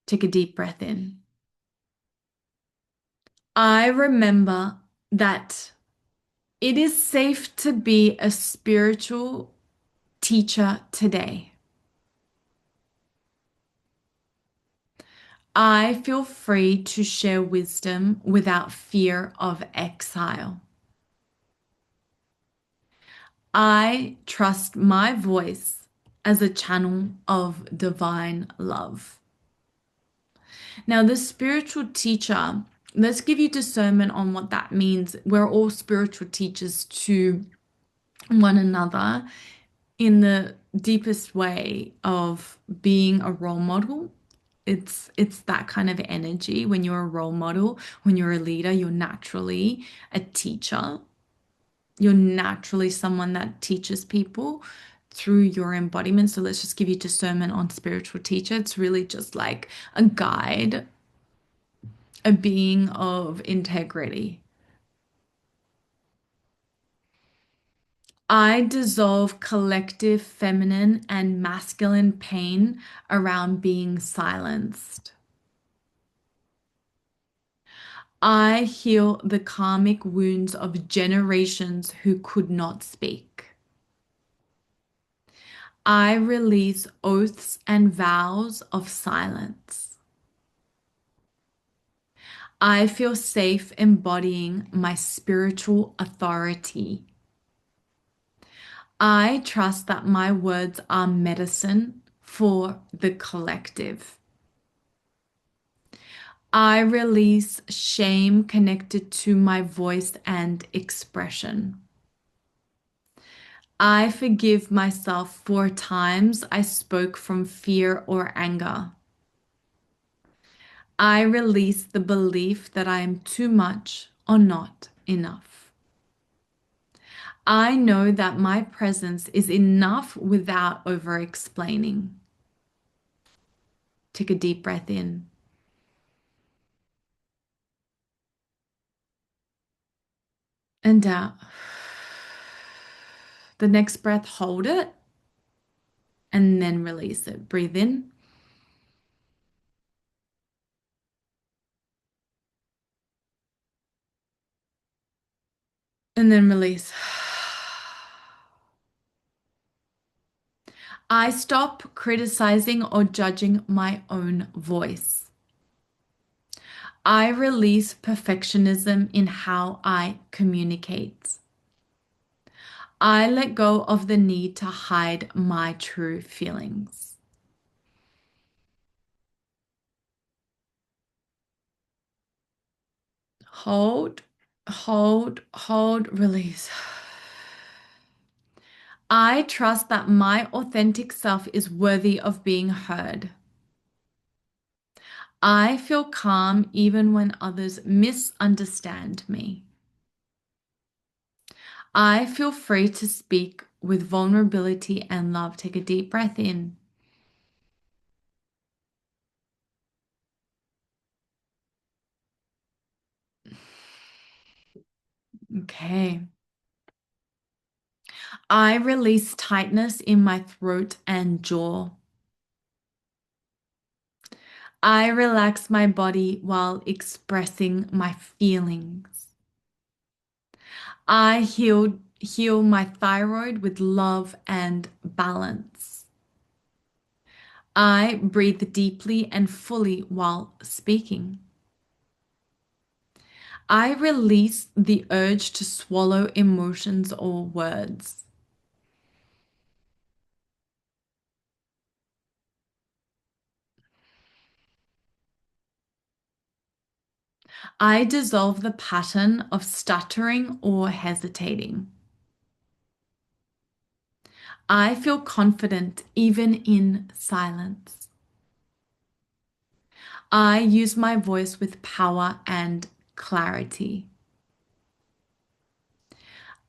Take a deep breath in. I remember that it is safe to be a spiritual teacher today. I feel free to share wisdom without fear of exile. I trust my voice as a channel of divine love. Now, the spiritual teacher, let's give you discernment on what that means. We're all spiritual teachers to one another in the deepest way of being a role model. It's that kind of energy. When you're a role model, when you're a leader, you're naturally a teacher. You're naturally someone that teaches people through your embodiment. So let's just give you discernment on spiritual teacher. It's really just like a guide, a being of integrity. I dissolve collective feminine and masculine pain around being silenced. I heal the karmic wounds of generations who could not speak. I release oaths and vows of silence. I feel safe embodying my spiritual authority. I trust that my words are medicine for the collective. I release shame connected to my voice and expression. I forgive myself for times I spoke from fear or anger. I release the belief that I am too much or not enough. I know that my presence is enough without over explaining. Take a deep breath in and out. The next breath, hold it and then release it. Breathe in and then release. I stop criticizing or judging my own voice. I release perfectionism in how I communicate. I let go of the need to hide my true feelings. Hold, hold, release. I trust that my authentic self is worthy of being heard. I feel calm even when others misunderstand me. I feel free to speak with vulnerability and love. Take a deep breath in. Okay. I release tightness in my throat and jaw. I relax my body while expressing my feelings. I heal my thyroid with love and balance. I breathe deeply and fully while speaking. I release the urge to swallow emotions or words. I dissolve the pattern of stuttering or hesitating. I feel confident even in silence. I use my voice with power and clarity.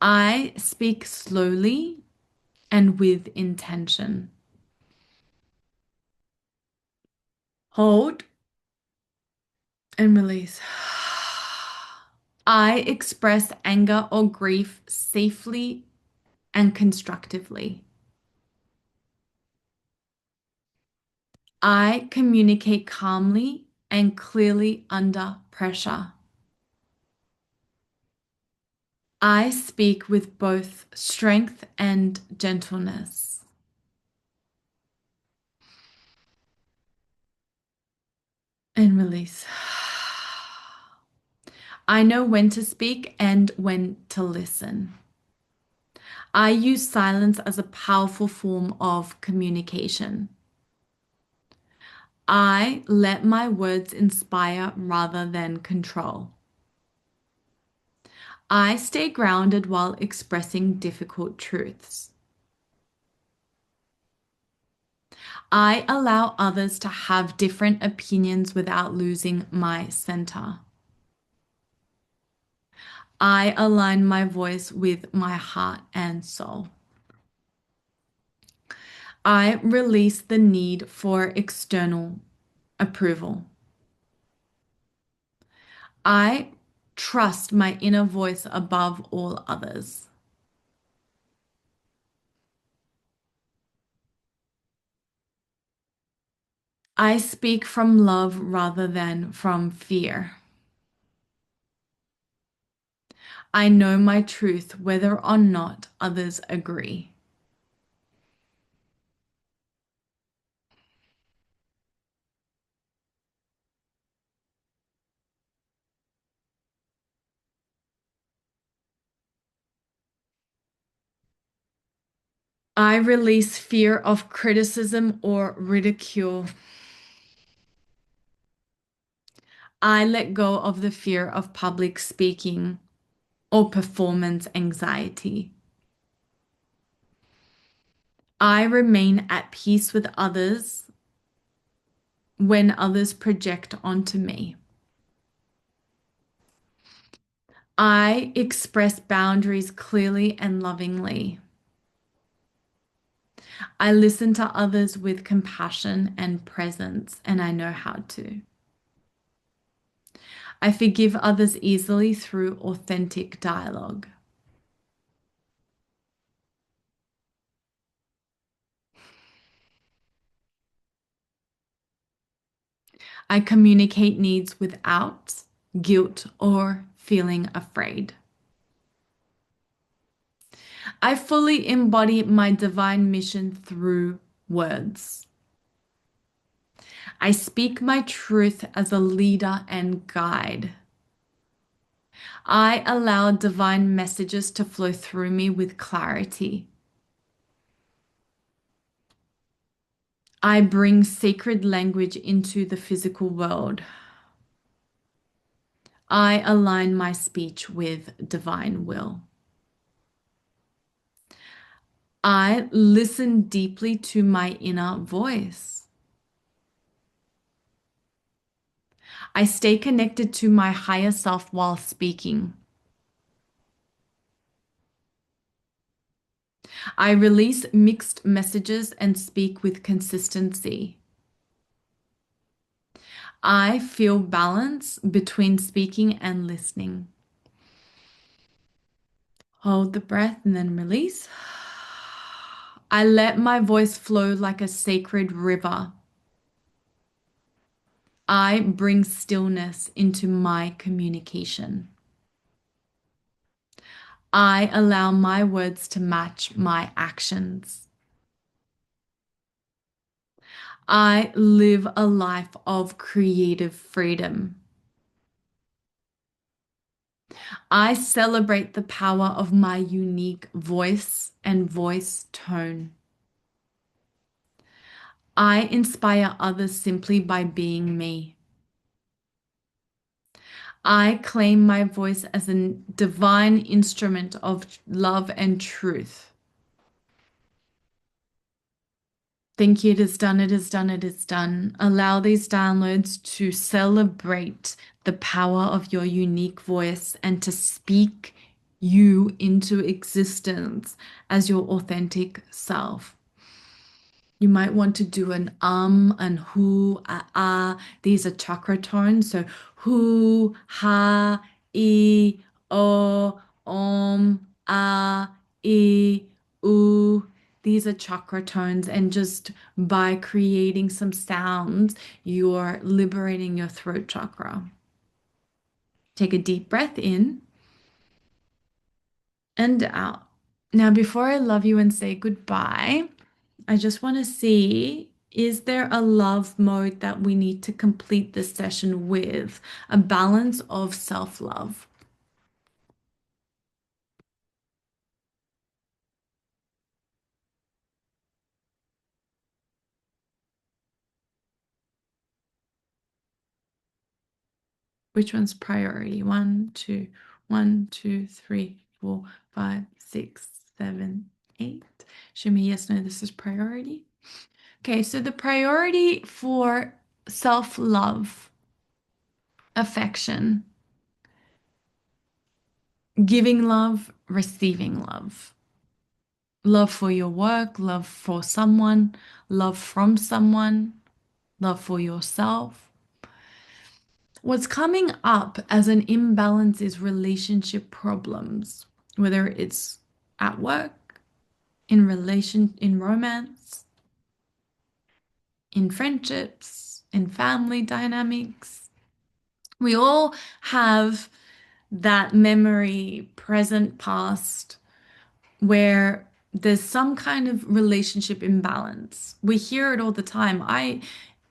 I speak slowly and with intention. Hold and release. I express anger or grief safely and constructively. I communicate calmly and clearly under pressure. I speak with both strength and gentleness. And release. I know when to speak and when to listen. I use silence as a powerful form of communication. I let my words inspire rather than control. I stay grounded while expressing difficult truths. I allow others to have different opinions without losing my center. I align my voice with my heart and soul. I release the need for external approval. I trust my inner voice above all others. I speak from love rather than from fear. I know my truth whether or not others agree. I release fear of criticism or ridicule. I let go of the fear of public speaking or performance anxiety. I remain at peace with others when others project onto me. I express boundaries clearly and lovingly. I listen to others with compassion and presence, and I know how to. I forgive others easily through authentic dialogue. I communicate needs without guilt or feeling afraid. I fully embody my divine mission through words. I speak my truth as a leader and guide. I allow divine messages to flow through me with clarity. I bring sacred language into the physical world. I align my speech with divine will. I listen deeply to my inner voice. I stay connected to my higher self while speaking. I release mixed messages and speak with consistency. I feel balance between speaking and listening. Hold the breath and then release. I let my voice flow like a sacred river. I bring stillness into my communication. I allow my words to match my actions. I live a life of creative freedom. I celebrate the power of my unique voice and voice tone. I inspire others simply by being me. I claim my voice as a divine instrument of love and truth. Thank you. It is done. It is done. It is done. Allow these downloads to celebrate the power of your unique voice and to speak you into existence as your authentic self. You might want to do an and who, a, ah. These are chakra tones. So who, ha, I, o, I, u. These are chakra tones. And just by creating some sounds, you're liberating your throat chakra. Take a deep breath in and out. Now, before I love you and say goodbye, I just want to see, is there a love mode that we need to complete this session with? A balance of self-love. Which one's priority? One, two, three, four, five, six, seven, eight. Show me yes, no, this is priority. Okay, so the priority for self-love, affection, giving love, receiving love. Love for your work, love for someone, love from someone, love for yourself. What's coming up as an imbalance is relationship problems, whether it's at work, in romance, in friendships, in family dynamics. We all have that memory, present, past, where there's some kind of relationship imbalance. We hear it all the time.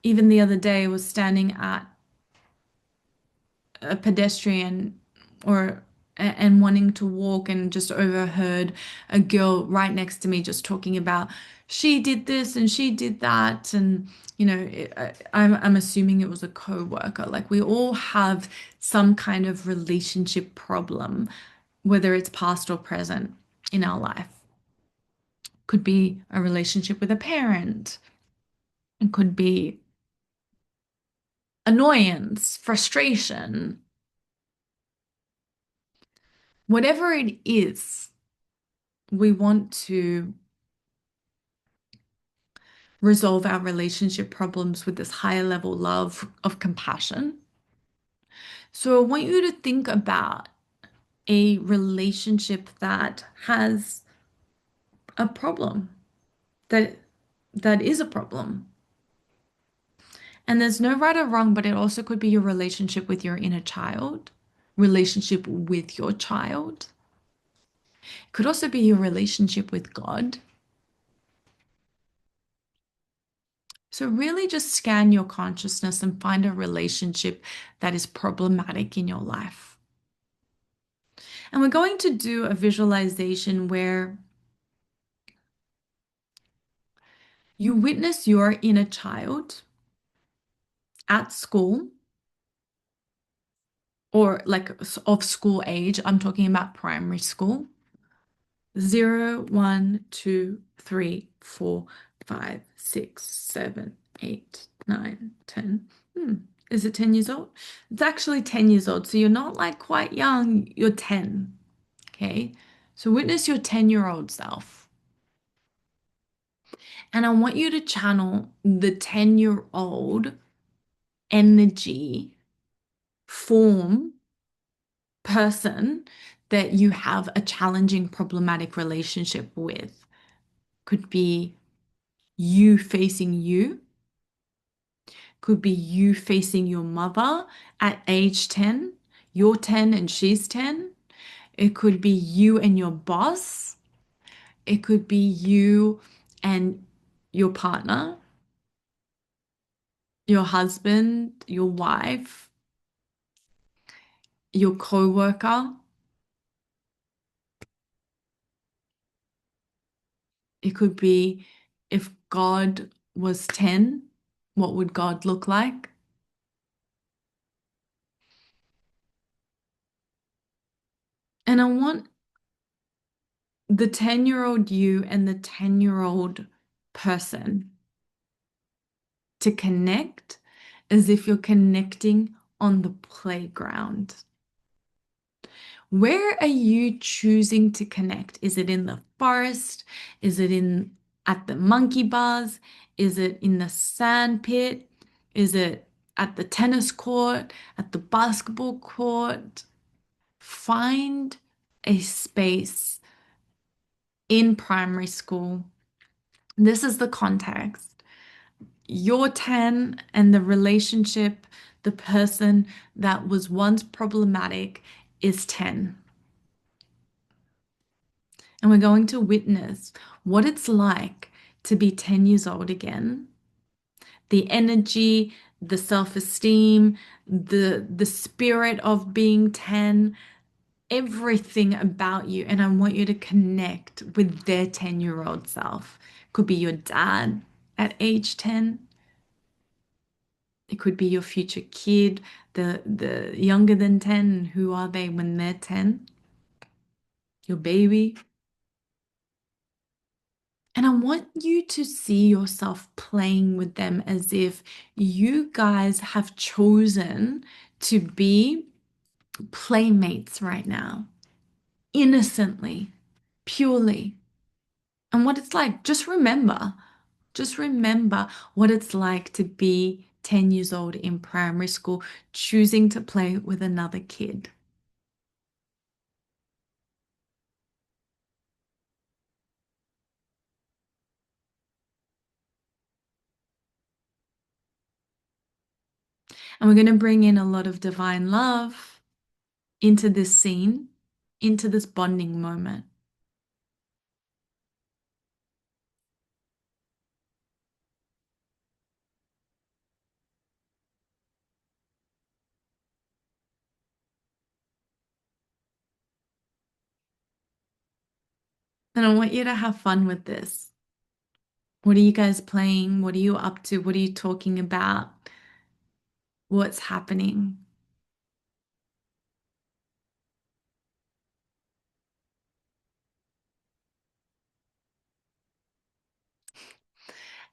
Even the other day, was standing at a pedestrian or and wanting to walk and just overheard a girl right next to me just talking about she did this and she did that and I'm assuming it was a co-worker. Like we all have some kind of relationship problem, whether it's past or present in our life. Could be a relationship with a parent. It could be annoyance, frustration, whatever it is. We want to resolve our relationship problems with this higher level love of compassion. So I want you to think about a relationship that has a problem, that that is a problem. And there's no right or wrong, but it also could be your relationship with your inner child, relationship with your child. It could also be your relationship with God. So really just scan your consciousness and find a relationship that is problematic in your life. And we're going to do a visualization where you witness your inner child at school or like of school age. I'm talking about primary school. 0, 1, 2, 3, 4, 5, 6, 7, 8, 9, 10. Is it 10 years old? It's actually 10 years old. So you're not like quite young, you're 10. Okay. So witness your 10-year-old self. And I want you to channel the 10-year-old energy, form, person that you have a challenging, problematic relationship with. Could be you facing you, could be you facing your mother at age 10, you're 10 and she's 10. It could be you and your boss. It could be you and your partner, your husband, your wife, your co-worker. It could be if God was 10, what would God look like? And I want the 10-year-old you and the 10-year-old person to connect as if you're connecting on the playground. Where are you choosing to connect? Is it in the forest? Is it in at the monkey bars? Is it in the sand pit? Is it at the tennis court, at the basketball court? Find a space in primary school. This is the context. You're 10 and the relationship, the person that was once problematic is 10. And we're going to witness what it's like to be 10 years old again. The energy, the self-esteem, the spirit of being 10, everything about you. And I want you to connect with their 10-year-old self. Could be your dad at age 10. It could be your future kid, the younger than 10. Who are they when they're 10? Your baby. And I want you to see yourself playing with them as if you guys have chosen to be playmates right now, innocently, purely. And what it's like, just remember what it's like to be 10 years old in primary school, choosing to play with another kid. And we're going to bring in a lot of divine love into this scene, into this bonding moment. And I want you to have fun with this. What are you guys playing? What are you up to? What are you talking about? What's happening?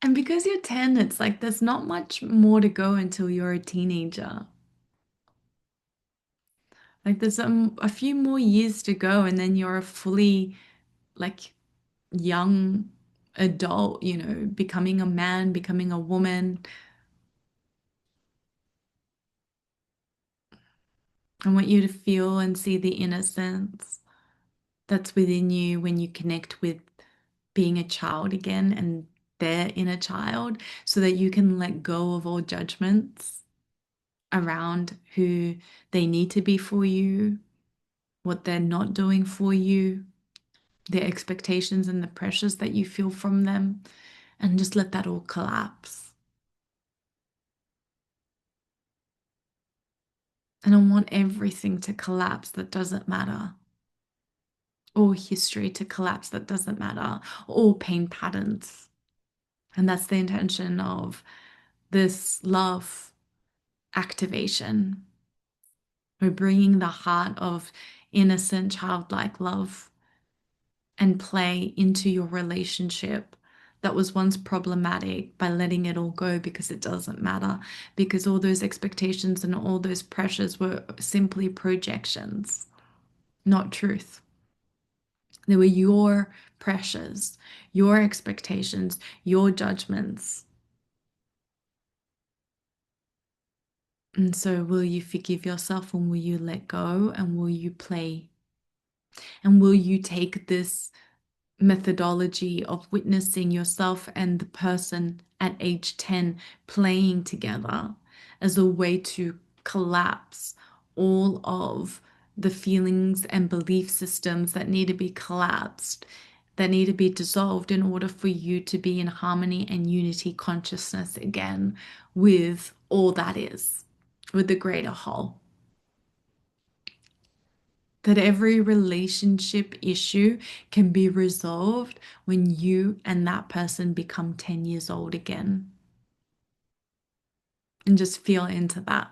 And because you're 10, it's like there's not much more to go until you're a teenager. Like there's a few more years to go, and then you're a fully like young adult, becoming a man, becoming a woman. I want you to feel and see the innocence that's within you when you connect with being a child again and their inner child so that you can let go of all judgments around who they need to be for you, what they're not doing for you, their expectations and the pressures that you feel from them, and just let that all collapse. And I want everything to collapse that doesn't matter. All history to collapse that doesn't matter. All pain patterns. And that's the intention of this love activation. We're bringing the heart of innocent, childlike love and play into your relationship that was once problematic by letting it all go because it doesn't matter, because all those expectations and all those pressures were simply projections, not truth. They were your pressures, your expectations, your judgments. And so, will you forgive yourself and will you let go and will you play? And will you take this methodology of witnessing yourself and the person at age 10 playing together as a way to collapse all of the feelings and belief systems that need to be collapsed, that need to be dissolved in order for you to be in harmony and unity consciousness again with all that is, with the greater whole? That every relationship issue can be resolved when you and that person become 10 years old again. And just feel into that.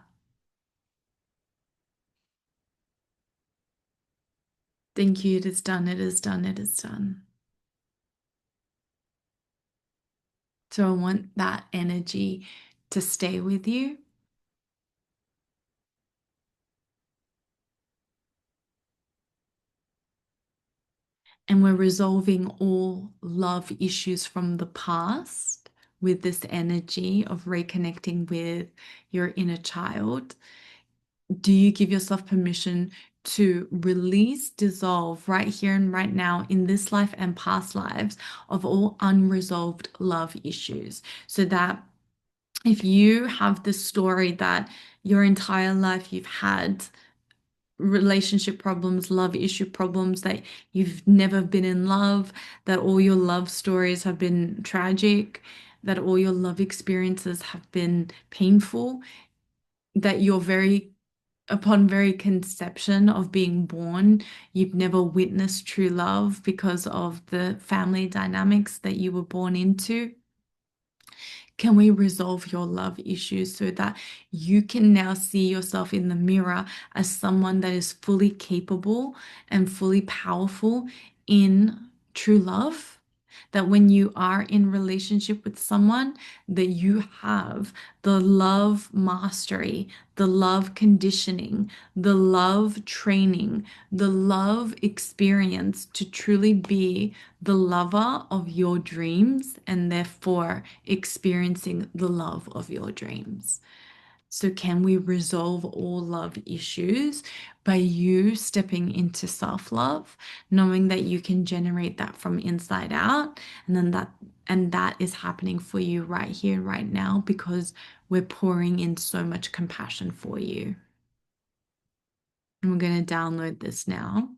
Thank you. It is done. It is done. It is done. So I want that energy to stay with you. And we're resolving all love issues from the past with this energy of reconnecting with your inner child. Do you give yourself permission to release, dissolve right here and right now in this life and past lives of all unresolved love issues? So that if you have this story that your entire life you've had relationship problems, love issue problems, that you've never been in love, that all your love stories have been tragic, that all your love experiences have been painful, that you're upon very conception of being born, you've never witnessed true love because of the family dynamics that you were born into. Can we resolve your love issues so that you can now see yourself in the mirror as someone that is fully capable and fully powerful in true love? That when you are in relationship with someone, that you have the love mastery, the love conditioning, the love training, the love experience to truly be the lover of your dreams and therefore experiencing the love of your dreams. So, can we resolve all love issues by you stepping into self love, knowing that you can generate that from inside out, and then that is happening for you right here, right now, because we're pouring in so much compassion for you. And we're going to download this now.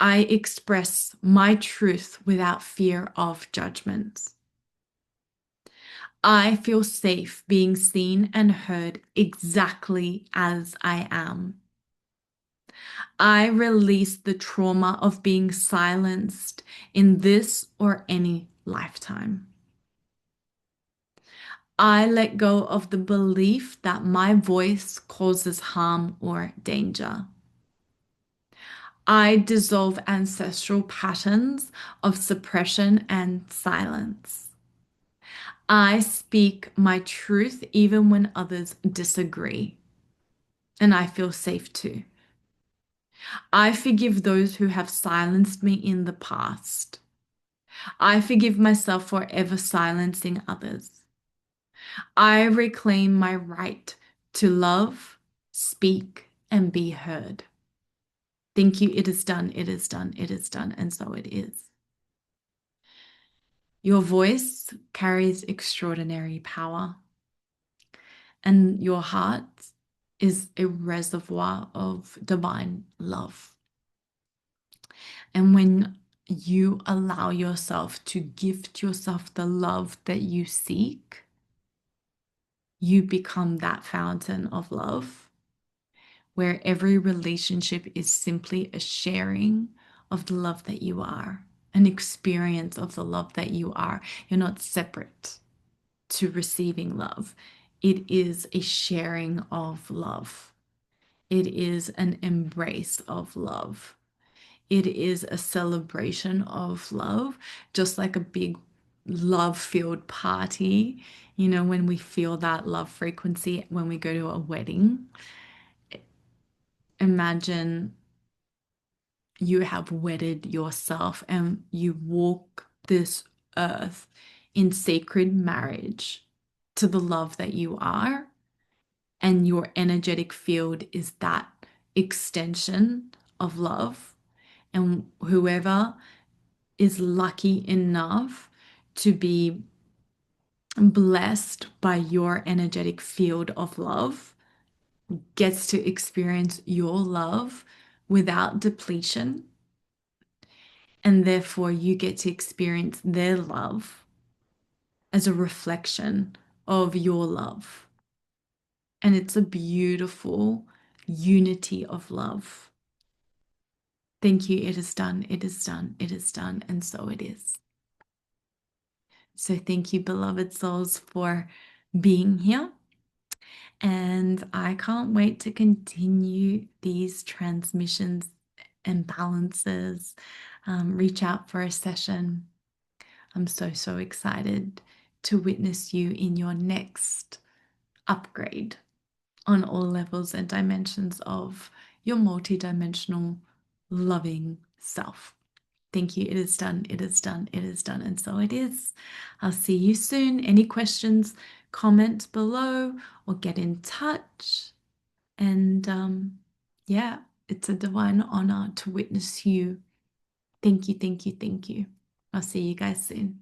I express my truth without fear of judgment. I feel safe being seen and heard exactly as I am. I release the trauma of being silenced in this or any lifetime. I let go of the belief that my voice causes harm or danger. I dissolve ancestral patterns of suppression and silence. I speak my truth even when others disagree, and I feel safe too. I forgive those who have silenced me in the past. I forgive myself for ever silencing others. I reclaim my right to love, speak, and be heard. Thank you. It is done. It is done. It is done. And so it is. Your voice carries extraordinary power, and your heart is a reservoir of divine love. And when you allow yourself to gift yourself the love that you seek, you become that fountain of love, where every relationship is simply a sharing of the love that you are, an experience of the love that you are. You're not separate to receiving love. It is a sharing of love. It is an embrace of love. It is a celebration of love, just like a big love-filled party. You know, when we feel that love frequency when we go to a wedding, imagine you have wedded yourself and you walk this earth in sacred marriage to the love that you are, and your energetic field is that extension of love. And whoever is lucky enough to be blessed by your energetic field of love gets to experience your love without depletion. And therefore, you get to experience their love as a reflection of your love. And it's a beautiful unity of love. Thank you. It is done. It is done. It is done. And so it is. So thank you, beloved souls, for being here. And I can't wait to continue these transmissions and balances. Reach out for a session. I'm so, so excited to witness you in your next upgrade on all levels and dimensions of your multidimensional, loving self. Thank you. It is done. It is done. It is done. And so it is. I'll see you soon. Any questions, comment below or get in touch. And yeah, it's a divine honor to witness you. Thank you. Thank you. Thank you. I'll see you guys soon.